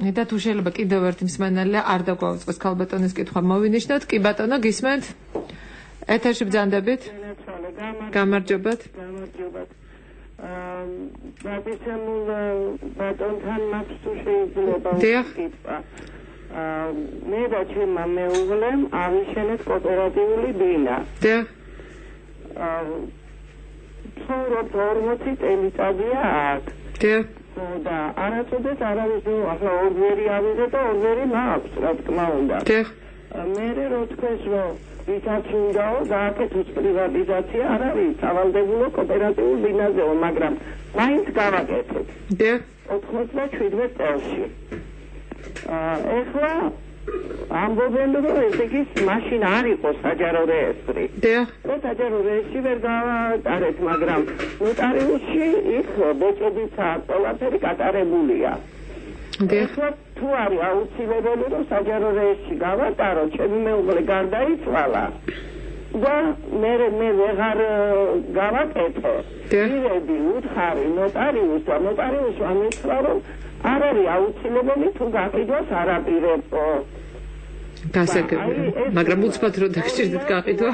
და თუ შეიძლება კიდევ ერთი მსმენელია არ დაგვაუწყეს ქალბატონის კითხვა მოვინიშნოთ. კი ბატონო, გისმენთ? ეთერში ბრძანდებით? გამარჯობათ. მოგესალმებით ბატონთან მაქვს თუ შეიძლება უკითხვა. მე და ჩემმა მეუღლემ ავიშენეთ კოოპერატიული ბინა. დიახ. ცხოვრობთ 40 წელიწადია აქ. დიახ. და არასოდეს არავის ახლა ორვერი ავიღე და ორვერი მაქვს, რა თქმა უნდა. დიახ. მე რო თქვენს რომ ვისაც უნდაო გააკეთოს პრივატიზაცია, არ არის სავალდებულო კოოპერატიულ ბინაზეო, მაგრამ მაინც გავაკეთეთ. დიახ. 97 წელში. ეხლა ამბობენ რომ ესე იგი მაშინ არ იყო საჯარო რეესტრი. დიახ. და საჯარო რეესტრი ვერ გავატარეთ, მაგრამ ნოტარიუსში იქ ბეჭდისა ყველაფერი გატარებულია. ეხლა თუ არის აუცილებელი რომ საჯარო რეესტრი გავატარო, ჩემი მეუღლე გარდაიცვალა და მე ვეღარ გავაკეთე. მივედი უთხარი ნოტარიუსს და ნოტარიუსმა მითხრა რომ არ არის აუცილებელი თუ გაყიდვას არაპირებ. გასაგებია, მაგრამ უცბად რომ დაგჭირდეთ გაყიდვა.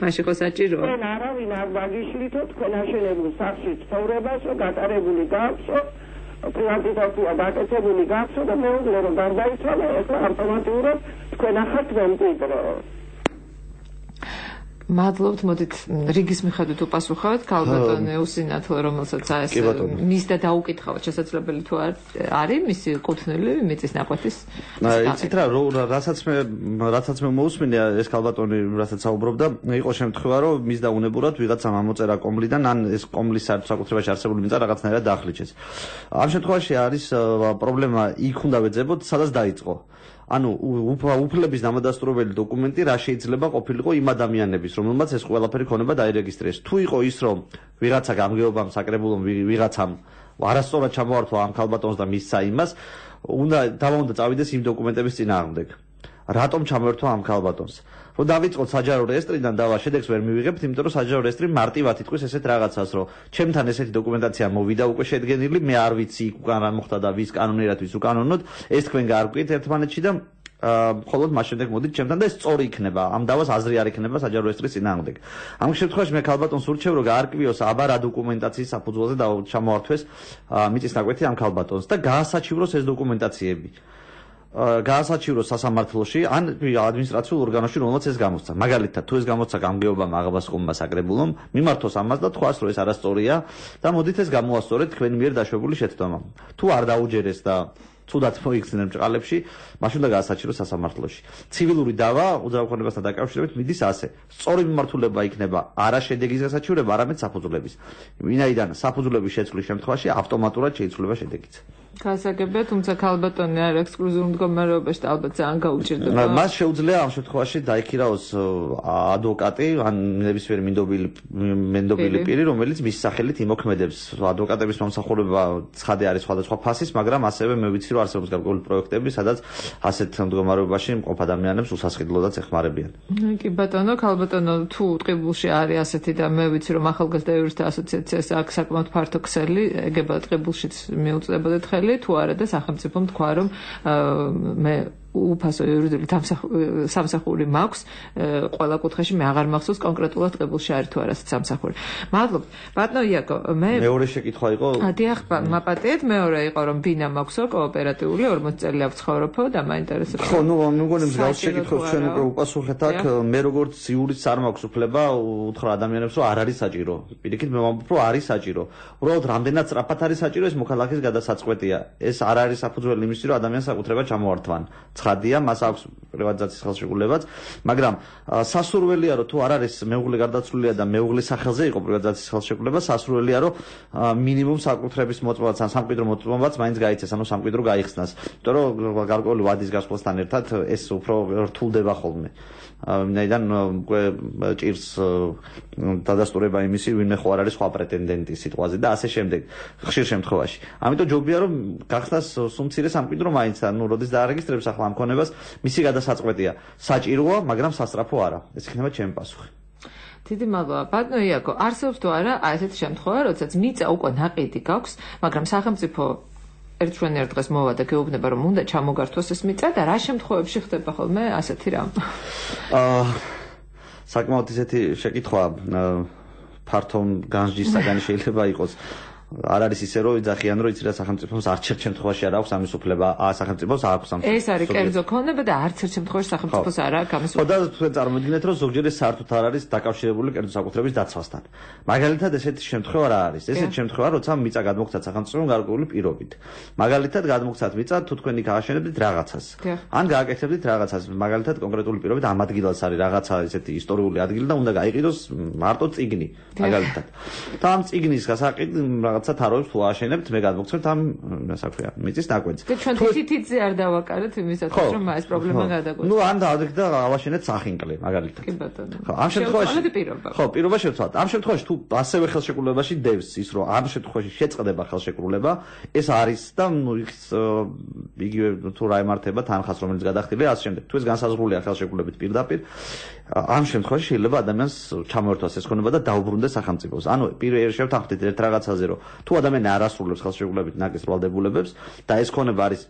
მაშინ ხო საჭიროა. თქვენ არავინ არ დაგიშლითო თქვენ აშენებულ სახლში ცხოვრებას, რომ გატარებული გაქვსო, პრივატიზაცია გაკეთებული გაქვსო და მეუღლე რომ გარდაიცვალა, ეხლა ავტომატურად თქვენ ახართ მემკვიდრე. მადლობთ, მოდით რიგის მიხედვით უპასუხოთ ქალბატონე უსინათლო, რომელსაც ეს მისდა დაუკითხავთ, შესაძლებელი თუ არის მისი კუთვნილი მიწის ნაკვეთის. იცით რა, რასაც მე მოусმინე ეს ქალბატონი რასაც საუბრობდა, იყო შემთხვევა, რომ მისდა უნებურად ვიღაცამ ამოწერა კომლიდან, ან ეს კომლის საკუთრებაში არსებული მიწა რაღაცნაირად დაახლიჩეს. ამ შემთხვევაში არის პრობლემა იქ უნდა ვეძებოთ, სადაც დაიწყო. ანუ უფლების დამადასტურებელი დოკუმენტი რა შეიძლება ყოფილიყო იმ ადამიანების, რომელმაც ეს ყველაფერი ქონება დაირეგისტრირეს. თუ იყო ის, რომ ვიღაცა გამგეობამ საკრებულომ ვიღაცამ არასწორად ჩამოართვა ამ ქალბატონს და მისცა იმას, უნდა წავიდეს იმ დოკუმენტების წინააღმდეგ. რატომ ჩამოერთვა ამ ქალბატონს? რომ დავიწყოთ საჯარო რეესტრიდან დავა შედეგს ვერ მივიღებთ, იმიტომ რომ საჯარო რეესტრი მარტივად იტყვის ესეთ რაღაცას, რომ ჩემთან ესეთი დოკუმენტაცია მოვიდა უკვე შედგენილი, მე არ ვიცი იქ უკან რა მოხდა და ვის კანონიერად ვის უკანონოდ, ეს თქვენ გაარკვიეთ ერთმანეთში და მხოლოდ მას შემდეგ მოდით ჩემთან და ეს სწორი იქნება, ამ დავას აზრი არ იქნება საჯარო რეესტრის წინააღმდეგ. ამ შემთხვევაში მე ქალბატონს ურჩევ, რომ გაარკვიოს აბა რა დოკუმენტაციის საფუძველზე ჩამოართვეს მიწის ნაკვეთი ამ ქალბატონს და გაასაჩივროს ეს დოკუმენტაციები. გაასაჩივროს სასამართლოში ან ადმინისტრაციულ ორგანოში, რომელმაც ეს გამოსცა. მაგალითად, თუ ეს გამოსცა გამგეობამ აღაბასყუმმა საკრებულომ, მიმართოს ამას და თქვას, რომ ეს არასწორია და მოდით ეს გამოასწორეთ თქვენ მიერ დაშვებული შეთქმულება. თუ არ დაუჯერეს და ცუდად მოიქცნენ ბრჭყალებში, მაშინ უნდა გაასაჩივროს სასამართლოში. ცივილური დავა უძრავქონებასთან დაკავშირებით მიდის ასე. სწორი მიმართულება იქნება არა შედეგის გასაჩივრება, არამედ საფუძვლების. ვინაიდან საფუძვლების შეცვლის შემთხვევაში ავტომატურად შეიცვლება შედეგიც. გასაგებია, თუმცა ქალბატონი არ ექსკლუზიურ მდგომარეობაში და ალბათ ძალიან გაუჭირდება. მას შეუძლია ამ შემთხვევაში დაიქირაოს ადვოკატი, ან ნებისმიერი მენდობილი პირი, რომელიც მის სახელით იმოქმედებს. ადვოკატების მომსახურება ცხადე არის სხვადასხვა ფასის, მაგრამ ასევე მე ვიცი, რომ არსებობს გარკვეული პროექტები, სადაც ასეთ მდგომარეობაში მყოფ ადამიანებს უსასყიდლოდაც ეხმარებიან. კი ბატონო, ქალბატონო, თუ ტყიბულში არის ასეთი და მე ვიცი, რომ ახალგაზრდა იურისტთა ასოციაციას აქვს საკმაოდ ფართო ქსელი, ეგება ტყიბულშიც მიუწვდებოდეთ ხელი. თუ არა და სახელმწიფომ თქვა რომ მე უფასო იურიდიული სამსახური მაქვს ყველა კუთხეში მე აღარ მახსოვს კონკრეტულად ტყიბულში არის თუ არა სამსახური. მადლობთ. ბატონო იაკო, მე მეორე შეკითხვა იყო? დიახ, მაპატიეთ, მეორე იყო რომ ბინა მაქვსო კოოპერატიული 40 წელი ავცხოვრობო და მაინტერესებს. ხო, ნუ მეგონი მსგავს შეკითხვებს ჩვენ უკვე უპასუხეთ აქ, მე როგორც იურისტს არ მაქვს უფლება უთხრა ადამიანებს რომ არ არის საჭირო. პირიქით მე ვამბობ რომ არის საჭირო. უბრალოდ რამდენად სწრაფად არის საჭირო ეს მოქალაქის გადასაწყვეტია. ეს არ არის საფუძველი იმისი რომ ადამიანს საკუთრება ჩამოართვან. ცხადია, მას აქვს პრივატიზაციის ხელშეკრულებაც, მაგრამ სასურველია რომ თუ არ არის მეუღლე გარდაცვლილია და მეუღლის სახელზე იყო პრივატიზაციის ხელშეკრულება, სასურველია რომ მინიმუმ საკუთრების მოწმობაც ან სამკვიდრო მოწმობაც მაინც გაიცეს, ანუ სამკვიდრო გაიხსნას. იმიტომ რომ გარკვეული ვადის გასვლასთან ერთად ეს უფრო რთულდება ხოლმე. ვინაიდან უკვე ჭირს დადასტურება იმისი, ვინმე ხო არ არის სხვა პრეტენდენტი სიტყვაზე და ასე შემდეგ, ხშირ შემთხვევაში. ამიტომ ჯობია რომ გახსნას სუმცირე სამკვიდრო მაინც, ანუ როდის დაარეგისტრებს ახლა ამ ქონებას, მისი გადასაწყვეტია. საჭიროა, მაგრამ სასწრაფო არა. ეს იქნება ჩემი პასუხი. დიდი მადლობა. ბატონო იაკო, არსებობს თუ არა ესეთი შემთხვევა, როდესაც მიწა უკვე ნაყიდი გაქვს, მაგრამ სახელმწიფო ერთვენ ერთ დღეს მოვა და გეუბნება, რომ უნდა ჩამოგართვას ეს მიწა და რა შემთხვევებში ხდება ხოლმე ასეთი რამ? საკმაოდ ისეთი შეკითხვა ფართო განსჯის საგანი შეიძლება იყოს. არ არის ისე რომ იძახიან რომ იცი რა სახელმწიფოს არც ერთ შემთხვევაში არ აქვს ამის უფლება სახელმწიფოს აქვს ამ ეს არის კერძო ქონება და არც ერთ შემთხვევაში სახელმწიფოს არ აქვს ამის უფლება. და თქვენ წარმოიდგინეთ რომ ზოგჯერ ეს საერთოდ არ არის დაკავშირებული კერძო საკუთრების დაცვასთან. მაგალითად ესეთი შემთხვევა რა არის? ესეთი შემთხვევა როცა მიწა გადმოგცათ სახელმწიფომ გარკვეული პირობით. მაგალითად გადმოგცათ მიწა თუ თქვენ იქ აღაშენებდით რაღაცას. ან გააკეთებდით რაღაცას. მაგალითად კონკრეტული პირობით ამ ადგილას არის რაღაცა ესეთი ისტორიული ადგილი და უნდა გაიყიდოს მარტო წიგნი მაგალითად. და ამ წიგნის გასაყიდ თაროებს თუ აშენებთ მე გადმოგცემთ ამ ასე ვქვია მიწის ნაკვეთს. და ჩვენ თითითზე არ დავაკარეთ იმისათვის რომ ეს პრობლემა გადაგვეცეს. ნუ ან დავდეთ და ავაშენეთ სახინკლე მაგალითად. კი ბატონო. ხო ამ შემთხვევაში ხო პირობა შევცვალთ. ამ შემთხვევაში თუ ასევე ხელშეკრულებაში დევს ის რომ ამ შემთხვევაში შეწყდება ხელშეკრულება ეს არის და ნუ იგივე თუ რა ემართება თანხას რომელიც გადახდილია ასე შემდეგ. თუ ეს განსაზღვრულია ხელშეკრულებით პირდაპირ ამ შემთხვევაში შეიძლება ადამიანს ჩამოერთვას ეს ქონება და დაუბრუნდეს სახელმწიფოს. ანუ პირველ შევთანხმდით ერთ რაღაცაზე რომ თუ ადამიანი არ ასრულებს ხელშეკრულებით ნაკის ვალდებულებებს და ეს ქონება არის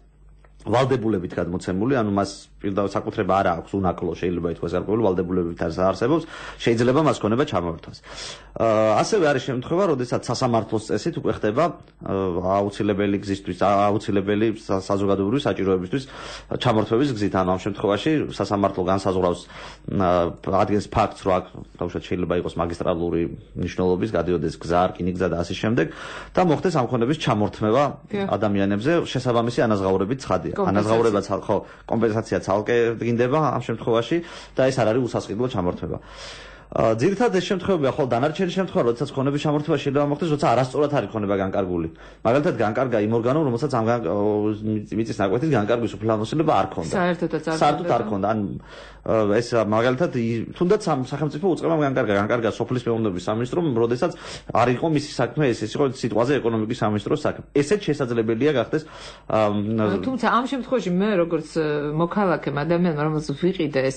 ვალდებულებით გადმოცემული, ანუ მას პირდაპირ საკუთრება არ აქვს უნაკლო შეიძლება ითქვას გარკვეული ვალდებულებებით არსებობს, შეიძლება მას ქონება ჩამოერთვას. ასევე არის შემთხვევა, როდესაც სასამართლოს წესით უკვე ხდება აუცილებელი გზისთვის, აუცილებელი საზოგადოებრივი საჭიროებისთვის ჩამორთვების გზით. ანუ ამ შემთხვევაში სასამართლო განსაზღვრავს ადგენს ფაქტს, რომ აქ თავშოთ შეიძლება იყოს მაგისტრალური მნიშვნელობის, გადიოდეს გზა, რკინიგზა და ასე შემდეგ და მოხდეს ამ ქონების ჩამორთმევა ადამიანებზე შესაბამისი ანაზღაურებით ცხადია. ანაზღაურებაც ხო კომპენსაცია ცალკე დგინდება ამ შემთხვევაში და ეს არ არის უსასყიდლო ჩამორთმევა. ძირითადად ეს შემთხვევებია ხოლმე დანარჩენი შემთხვევა, როდესაც ქონების ჩამორთმევა შეიძლება მოხდეს, როცა არასწორად არის ქონება განკარგული. მაგალითად განკარგა იმ ორგანომ, რომელსაც ამ მიწის ნაკვეთის განკარგვის უფლებამოსილება არ ქონდა. საერთოდ არ ქონდა. ან ეს მაგალითად თუნდაც ამ სახელმწიფო უწყებამ განკარგა სოფლის მეურნეობის სამინისტრომ, როდესაც არ იყო მისი საქმე, ეს იყო სიტყვაზე ეკონომიკის სამინისტროს საქმე. ესეც შესაძლებელია გახდეს. თუმცა ამ შემთხვევაში მე როგორც მოქალაქემ ადამიანმა რომელსაც ვიყიდე ეს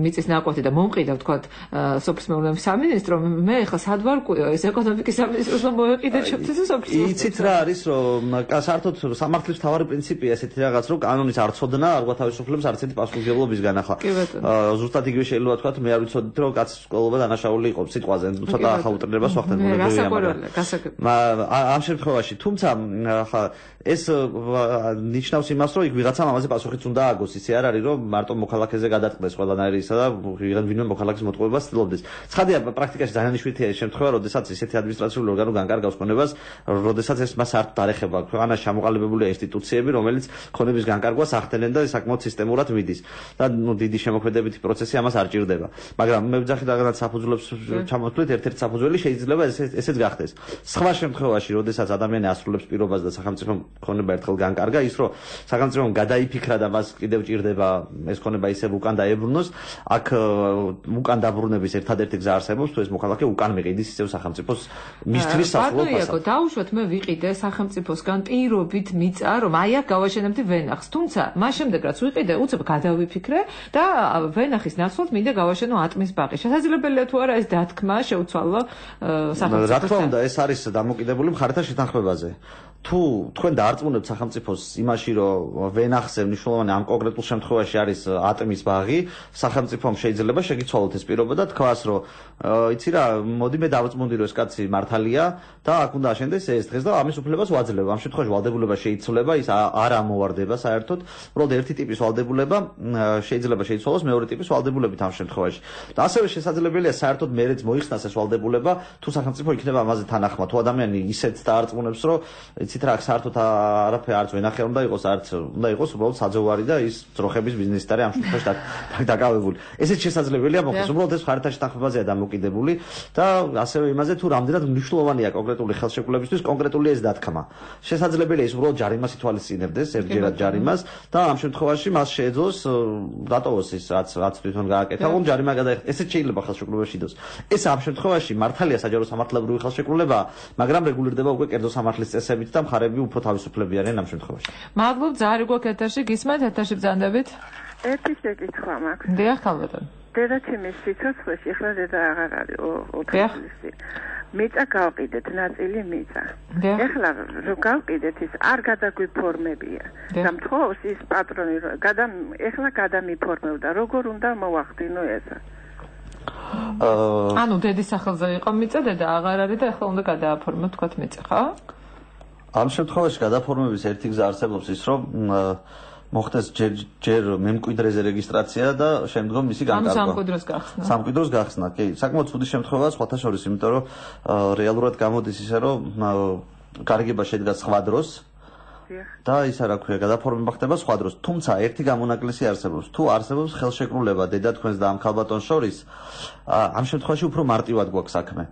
მიწის ნაკვეთი და მომყიდა ვთქვათ სოფლის მეურნეობის სამინისტრო, მე ახლა სად ვარ კვიო ეს ეკონომიკის სამინისტროს მოეყიდე ჩემთვის სოფლის. იცით რა არის რომ საერთოდ სამართლის მთავარი პრინციპია ესეთი რაღაც რომ კანონის არ ცოდნა არ გვათავისუფლებს არც ერთი პასუხისმგებლობის განახლა. ზუსტად იგივე შეიძლება თქვა მე არ ვიცოდით რომ კაცის სკოლობა დანაშაული იყო სიტყვაზე ცოტა ახლა უტრნებას ვახდენ ამ შემთხვევაში თუმცა ხა ეს ნიშნავს იმას რომ იქ ვიღაცამ ამაზე პასუხიც უნდა ააგოს ისე არ არის რომ მარტო მოქალაქეზე გადაწყდეს ყველანაირი ისა და ვინმე მოქალაქის მოტყუებას ცდილობდეს. ცხადია პრაქტიკაში ძალიან იშვიათია ეს შემთხვევა როდესაც ესეთი ადმინისტრაციული ორგანო განკარგავს ქონებას როდესაც ეს მას არ დაეხება ქვეყანაში ჩამოყალიბებულია ინსტიტუციები რომელიც ქონების განკარგვას ახდენენ და საკმაოდ სისტემურად მიდის და დიდი შემოქმედებითი პროცესი ამას არ ჭირდება. მაგრამ მე ვძახი რაღაცა საფუძვლებს ჩამოთვლით ერთ-ერთი საფუძველი შეიძლება ესეც გახდეს. სხვა შემთხვევაში როდესაც ადამიანი ასრულებს პირობას და სახელმწიფომ ქონება ერთხელ განკარგა ის რომ სახელმწიფომ გადაიფიქრა და მას კიდევ ჭირდება ეს ქონება ისევ უკან დაებრუნოს აქ უკან დაბრუნების ერთადერთი გზა არსებობს თუ ეს მოქალაქე უკან მიყიდის ისევ სახელმწიფოს მისთვის სასურველ ფასად. ბატონო, დაუშვათ მე ვიყიდე სახელმწიფოსგან პირობით მიწა რომ აი აქ გავაშენებდი ვენახს. თუმცა მას შემდეგ რაც ვიყიდე უცებ გადავიფიქრე და ვენახის ნაცვლად მინდა გავაშენო ატმის ბაღი. შესაძლებელია თუ არა ეს დათქმა შეუცვალო სახელმწიფოს. რა თქმა უნდა ეს არის დამოკიდებული მხარეთა შეთანხმებაზე. თუ თქვენ დაარწმუნებთ სახელმწიფოს იმაში რომ ვენახზე მნიშვნელოვანი ამ კონკრეტულ შემთხვევაში არის ატმის ბაღი სახელმწიფომ შეიძლება შეგიცვალოთ ეს პირობა და თქვას რომ იცი რა მოდი მე დავწმუნდი რომ ეს კაცი მართალია და აქ უნდა აშენდეს ეს დღეს და ამის უფლებას ვაძლევ. ამ შემთხვევაში ვალდებულება შეიცვლება ის არ ამოვარდება საერთოდ. უბრალოდ ერთი ტიპის ვალდებულება შეიძლება შეიცვალოს მეორე ტიპის ვალდებულებით ამ შემთხვევაში. და ასევე შესაძლებელია საერთოდ მერეც მოიხსნას ეს ვალდებულება თუ სახელმწიფო იქნება ამაზე თანახმა. თუ ადამიანი ისეთ დაარწმუნებს რომ იცით რა საერთოდ არაფერი არც ვენახე უნდა იყოს არც უნდა იყოს უბრალოდ საძოვარი და ის ძროხების ბიზნესით არის ამ შემთხვევაში დაკავებული. ესეც შესაძლებელია მოხდეს. უბრალოდ ეს მხარეთა შეთანხმებაზეა დამოკიდებული და ასევე იმაზე თუ რამდენად მნიშვნელოვანია კონკრეტული ხელშეკრულებისთვის კონკრეტული ეს დათქმა. შესაძლებელია ის უბრალოდ ჯარიმას ითვალისწინებდეს ერთჯერად ჯარიმას და ამ შემთხვევაში მას შეეძლოს დატოვოს ის რაც თვითონ გააკეთა რომ ჯარიმა გადაიხადოს. ესეც შეიძლება ხელშეკრულებაში იყოს. ეს ამ შემთხვევაში მართალია საჯარო სამართლებრივი ხელშეკრულება, მაგრამ რეგულირდება უკვე კერძო სამართლის წესებით და მხარეები უფრო თავისუფლები არიან ამ შემთხვევაში. მადლობ, ძალიან გვაქვს ეთერში, გისმენთ ეთერში ბრძანდებით. ერთი შეკითხვა მაქვს. დიახ, ხალბატონ. დედაცემის სიცოცხლეში ახლა დედა აღარ არის 4 წლისი. მიწა გავყიდეთ, ნაწილი მიწა. ახლა რო გავყიდეთ ის არ გადაგვიფორმებია. და მთხოვს ის პატრონი ახლა გადამიფორმებდა. როგორ უნდა მოვახდინო ესა? ანუ დედის სახელზე იყო მიწა, დედა აღარ არის და ახლა უნდა გადააფორმო თქვათ მიწა, ხო? ამ შემთხვევაში გადაფორმების ერთი გზა არსებობს ის, რომ მოხდეს ჯერ მემკვიდრეზე რეგისტრაცია და შემდგომ მისი განკარგვა. სამკვიდროს გახსნა. სამკვიდროს გახსნა, კი. საკმაოდ ცუდი შემთხვევაა სხვათა შორის, იმიტომ რომ რეალურად გამოდის ისე, რომ კარგება შედგა სხვა დროს და ისა რა ქვია, გადაფორმება ხდება სხვა დროს. თუმცა ერთი გამონაკლისი არსებობს. თუ არსებობს ხელშეკრულება დედა თქვენს და ამ ქალბატონს შორის, ამ შემთხვევაში უფრო მარტივად გვაქვს საქმე.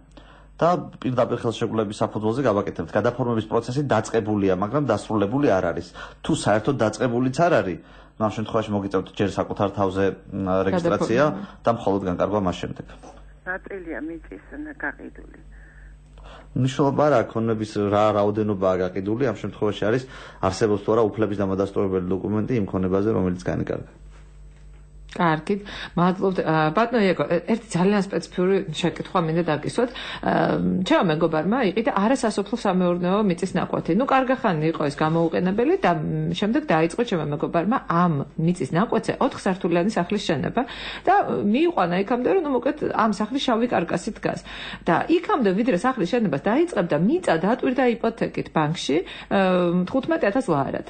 და პირდაპირ ხელშეკრულების საფუძველზე გავაკეთებთ. გადაფორმების პროცესი დაწყებულია, მაგრამ დასრულებული არ არის. თუ საერთოდ დაწყებულიც არ არის, ამ შემთხვევაში მოგიწევთ ჯერ საკუთარ თავზე რეგისტრაცია და მხოლოდ განკარგვა მას შემდეგ. ნაწილია მიწის გაყიდული. მნიშვნელობა რა ქონების რა რაოდენობაა გაყიდული, ამ შემთხვევაში არის არსებობს თუ არა უფლების დამადასტურებელი დოკუმენტი იმ ქონებაზე, რომელიც განიკარგა. კარგით, მადლობთ. ბატონო იაკო, ერთი ძალიან სპეციფიური შეკითხვა მინდა დაგისვათ. ჩემო მეგობარმა იყიდა არასასოფლო სამეურნეო მიწის ნაკვეთი. ნუ კარგი ხანი იყო ეს გამოუყენებელი და შემდეგ დაიწყო ჩემო მეგობარმა ამ მიწის ნაკვეთზე 4 სართულიანი სახლის შენება და მიიყვანა იქამდე, რომ ნუ მოკლედ ამ სახლის შავი კარკასი დგას. და იქამდე ვიდრე სახლის შენებას დაიწყებდა, მიწა დატვირდა იპოთეკით ბანკში 15000 ლარად.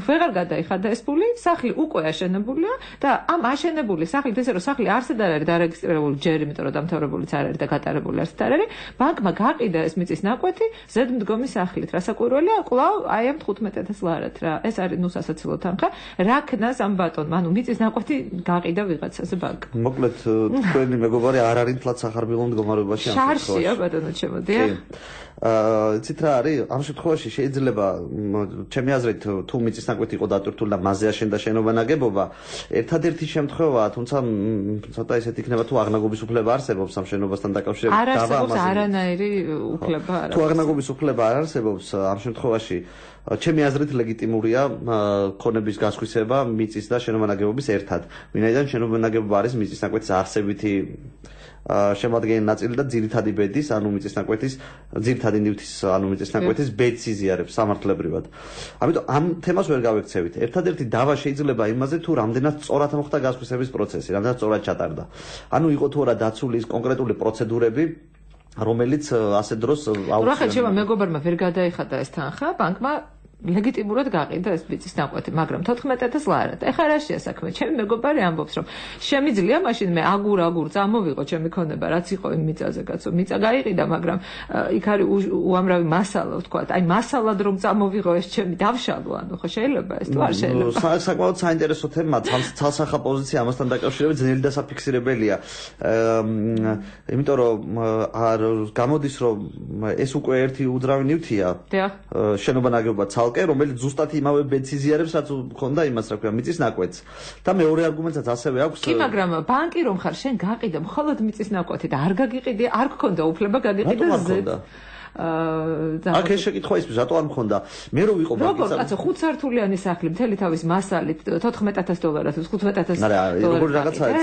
ვეღარ გადაიხადა ეს ფული, სახლი უკვე აშენებულია და ამ აშენებული სახლით ესე რომ სახლი არსად არ არის დარეგისტრირებული ჯერ, იმიტომ რომ დამთავრებულიც არ არის და გატარებული არსად არ არის, ბანკმა გაყიდა ეს მიწის ნაკვეთი ზედმდგომი სახლით. რასაკვირველია, კვლავ აი ამ 15000 ლარად რა. ეს არის ნუ სასაცილო თანხა. რა ქნას ამ ბატონმა? ანუ მიწის ნაკვეთი გაყიდა ვიღაცაზე ბანკმა. მოკლედ თქვენი მეგობარი არ არის თლაც სახარბილო მდგომარეობაში ამ შემთხვევაში. შარშია ბატონო ჩემოდია. იცით რა არის? ამ შემთხვევაში შეიძლება ჩემი აზრით თუ მიწის ნაკვეთი იყო დატვირთული და მასზე აშენდა შენობა ნაგებობა, ერთადერთი შემთხვევაა, თუმცა ცოტა ისეთ იქნება თუ აღნაგობის უფლება არსებობს ამ შენობასთან დაკავშირებით. არ არსებობს არანაირი უფლება არა. თუ აღნაგობის უფლება არ არსებობს, ამ შემთხვევაში ჩემი აზრით ლეგიტიმურია ქონების გასხვისება მიწის და შენობა ნაგებობის ერთად. ვინაიდან შენობა ნაგებობა არის მიწის ნაკვეთის არსებითი შემადგენელი ნაწილი და ძირითადი ბედის, ანუ მიწის ნაკვეთის, ძირითადი ნივთის, ანუ მიწის ნაკვეთის ბედს იზიარებს სამართლებრივად. ამიტომ ამ თემას ვერ გავექცევით. ერთადერთი დავა შეიძლება იმაზე, თუ რამდენად სწორად მოხდა გასხვისების პროცესი, რამდენად სწორად ჩატარდა. ანუ იყო თუ არა დაცული ის კონკრეტული პროცედურები, რომელიც ასე დროს აუცილებლად. რა ხა მეგობარმა ვერ გადაიხადა ეს თანხა, ბანკმა ლეგიტიმურად გაყიდა ეს მიწის ნაკვეთი, მაგრამ 14000 ლარად. ეხლა რაშია საქმე? ჩემი მეგობარი ამბობს, რომ შემიძლია მაშინ მე აგურ წამოვიღო ჩემი ქონება, რაც იყო იმ მიწაზე, კაცო, მიწა გაიყიდა, მაგრამ იქ არის უამრავი მასალა, ვთქვათ, აი მასალად რომ წამოვიღო ეს ჩემი დავშალო, ანუ ხო შეიძლება ეს თუ არ შეიძლება? საკმაოდ საინტერესო თემა, ცალსახა პოზიცია ამასთან დაკავშირებით ძნელი და საფიქსირებელია. იმიტომ რომ გამოდის, რომ ეს უკვე ერთი უძრავი ნივთია. შენობა ნაგებობა რომელიც ზუსტად იმავე ბედს იზიარებს, რაც ხონდა იმას, რა ქვია, მიწის ნაკვეთს. და მეორე არგუმენტიც ასევე აქვს. კი, მაგრამ ბანკი რომ ხარ, შენ გაყიდა მხოლოდ მიწის ნაკვეთი და არ გაგიყიდე, არ გქონდა უფლება გაგიყიდე ზედ. აქ ეს შეკითხვა ის რატო არ მქონდა? მე რო ვიყო ბანკის როგორ კაცო 5 სართულიანი სახლი მთელი თავის მასალით 14000 დოლარად 15000 არა, როგორ რაღაცაა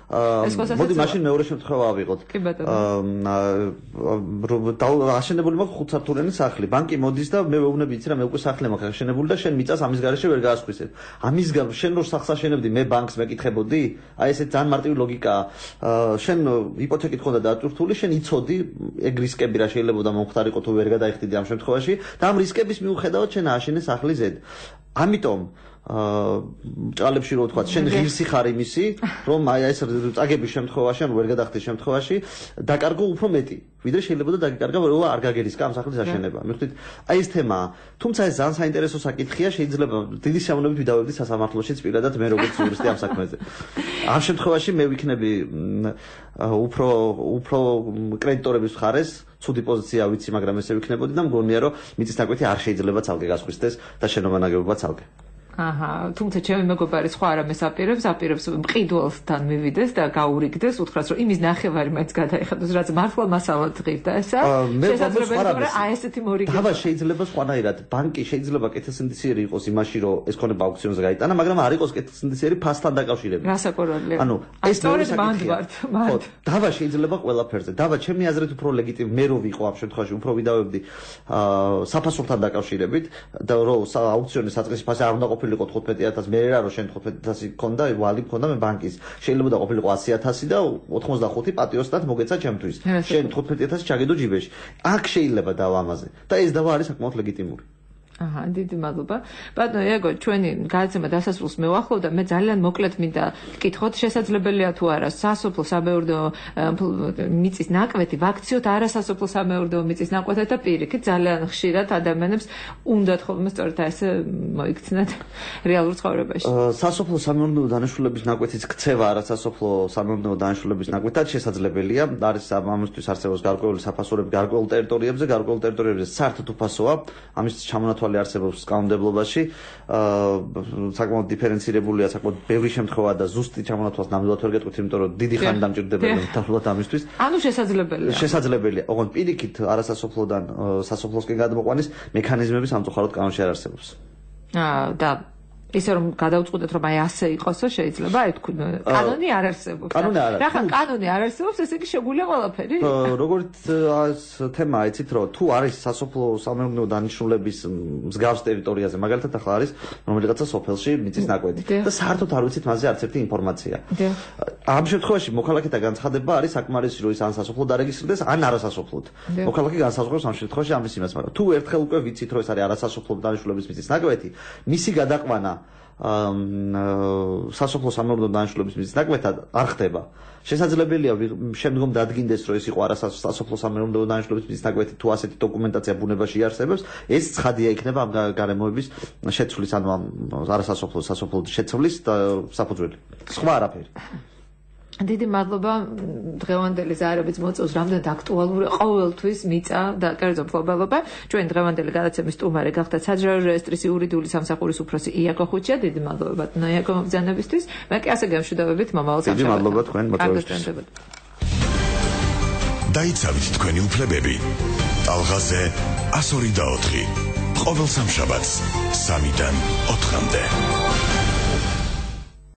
ეს მოდი მაშინ მეორე შემთხვევა ავიღოთ. კი ბატონო. აშენებული მაქვს 5 სართულიანი სახლი. ბანკი მოდის და მე ვეუბნები, იცი რა, მე უკვე სახლი მაქვს აშენებული და შენ მიწას ამის გარეშე ვერ გაასხვისებ. ამის გარეშე შენ რო სახლს აშენებდი, მე ბანკს მეკითხებოდი? აი ესე ძალიან მარტივი ლოგიკაა. შენ იპოთეკით ხონდა დატვირთული, შენ იცოდი ეგ რისკები რა შეიძლება და მომხდარიყო თუ ვერ გადაიხდიდი ამ შემთხვევაში და ამ რისკების მიუხედავად შენ ააშენე სახლი ზედ. ამიტომ ჭალებში რო ვთქვა, შენ ღირსი ხარ იმისი, რომ აი ეს წაგების შემთხვევაში, ან ვერ გადახდის შემთხვევაში, დაკარგო უფრო მეტი, ვიდრე შეიძლება და დაგიკარგა, რომ არ გაგერისკა ამ სახლის აშენება. მივხვდით, აი ეს თემაა. თუმცა ეს ძალიან საინტერესო საკითხია, შეიძლება დიდი სიამოვნებით ვიდავებდი სასამართლოშიც პირადად მე როგორც იურისტი ამ საქმეზე. ამ შემთხვევაში მე ვიქნები უფრო კრედიტორების მხარეს, ცუდი პოზიცია ვიცი, მაგრამ ესე ვიქნებოდი და მგონია, რომ მიწის ნაკვეთი არ შეიძლება ცალკე გასხვისდეს და შენობა ნაგებობა ცალკე. თუმცა ჩემი მეგობარი სხვა რამეს აპირებს მყიდველთან მივიდეს და გაურიგდეს, უთხრას რომ იმის ნახევარი მაინც გადაიხადოს, რაც მართლა მასალად ღირდა ესა. შესაძლებელია აი ესეთი მორიგი. დავა შეიძლება სხვანაირად, ბანკი შეიძლება კეთილსინდისიერი იყოს იმაში, რომ ეს ქონება აუქციონზე გაიტანა, მაგრამ არ იყოს კეთილსინდისიერი ფასთან დაკავშირებით. რასაკვირველია. ეს სწორედ მანდვართ. დავა შეიძლება ყველაფერზე. დავა ჩემი აზრით უფრო ლეგიტიმი მე რო ვიყო ამ შემთხვევაში, უფრო ვიდავებდი საფასურთან დაკავშირებით და რომ აუქციონის საწყისი ფასი არ უნდა ყოფილიყო 15,000 მე რა რომ შენ 15,000 გქონდა, ვალი გქონდა მე ბანკის. შეიძლება და ყოფილიყო 100,000 და 85 პატიოსთან მოგეცა ჩემთვის. შენ 15,000 ჩაგედო ჯიბეში. აქ შეიძლება დავა ამაზე. და ეს დავა არის საკმაოდ ლეგიტიმური. დიდი მადლობა. ბატონო იაგო, ჩვენი გადაცემა დასასრულს მევახლოვდა, მე ძალიან მოკლედ მინდა გკითხოთ, შესაძლებელია თუ არა სასოფლო სამეურნეო მიწის ნაკვეთი ვაქციოთ არასასოფლო სამეურნეო მიწის ნაკვეთად და პირიქით ძალიან ხშირად ადამიანებს უნდათ ხოლმე სწორედ ესე მოიქცნათ რეალურ ცხოვრებაში. სასოფლო სამეურნეო დანაშაულების ნაკვეთის ქცევა არასასოფლო სამეურნეო დანაშაულების ნაკვეთად შესაძლებელია. არის ამისთვის არსებობს გარკვეული საფასურები გარკვეულ ტერიტორიებზე საერთოდ უფასოა. ამის ჩამონათვალე არსებობს კანონმდებლობაში, საკმაოდ დიფერენცირებულია, საკმაოდ ბევრი შემთხვევა და ზუსტი ჩამონათვალს ნამდვილად ვერ გეტყვით, იმიტომ რომ დიდი ხანი დამჭირდებელია მთლიანად ამისთვის. ანუ შესაძლებელია. ოღონდ პირიქით არასასოფლოდან სასოფლოსკენ გადმოყვანის მექანიზმები სამწუხაროდ კანონში არ არსებობს. და ისე რომ გადავწყვეტეთ რომ აი ასე იყოსო შეიძლება აი თქვენ კანონი არ არსებობს. რახან კანონი არ არსებობს, ესე იგი შეგვიძლია ყველაფერი. როგორც თემა იცით რომ თუ არის სასოფლო სამეურნეო დანიშნულების მსგავს ტერიტორიაზე, მაგალითად ახლა არის რომელიღაცა სოფელში მიწის ნაკვეთი და საერთოდ არ ვიცით მასზე არც ერთი ინფორმაცია. ამ შემთხვევაში მოქალაქეთა განცხადება არის საკმარისი, რომ ის ან სასოფლოდ არეგისტრირდეს, ან არასასოფლოდ. მოქალაქე განსაზღვრავს ამ შემთხვევაში ამის იმას, მაგრამ თუ ერთხელ უკვე ვიცით რომ ეს არის არასასოფლო დანიშნულების მიწის ნაკვეთი, მისი გადაყვანა სასოფლო სამეურნეო დანიშნულების მიწის ნაკვეთად არ ხდება. შესაძლებელია შემდგომ დადგინდეს, რომ ეს იყო არასასოფლო სამეურნეო დანიშნულების მიწის ნაკვეთი, თუ ასეთი დოკუმენტაცია ბუნებაში იარსებებს, ეს ცხადია იქნება ამ გარემოების შეცვლის, ანუ ამ არასასოფლო სასოფლო შეცვლის საფუძველი. სხვა არაფერი. დიდი მადლობა დღევანდელი ზაარების მოწვევს რამდენად აქტუალური ყოველთვის მიწა და კერძო მფლობელობა. ჩვენ დღევანდელი გადაცემის სტუმარი გახდა საჯარო რეესტრის იურიდიული სამსახურის უფროსი იაკო ხუჩია. დიდი მადლობა ბატონო იაკო მოგზაურობისთვის. მე კი ასე გამშვიდობებით მომავალ სამშაბათს. დიდი მადლობა თქვენ მოწვევისთვის. დაიცავით თქვენი უფლებები. ტალღაზე 102.4 ყოველ სამშაბათს 3-დან 4-მდე.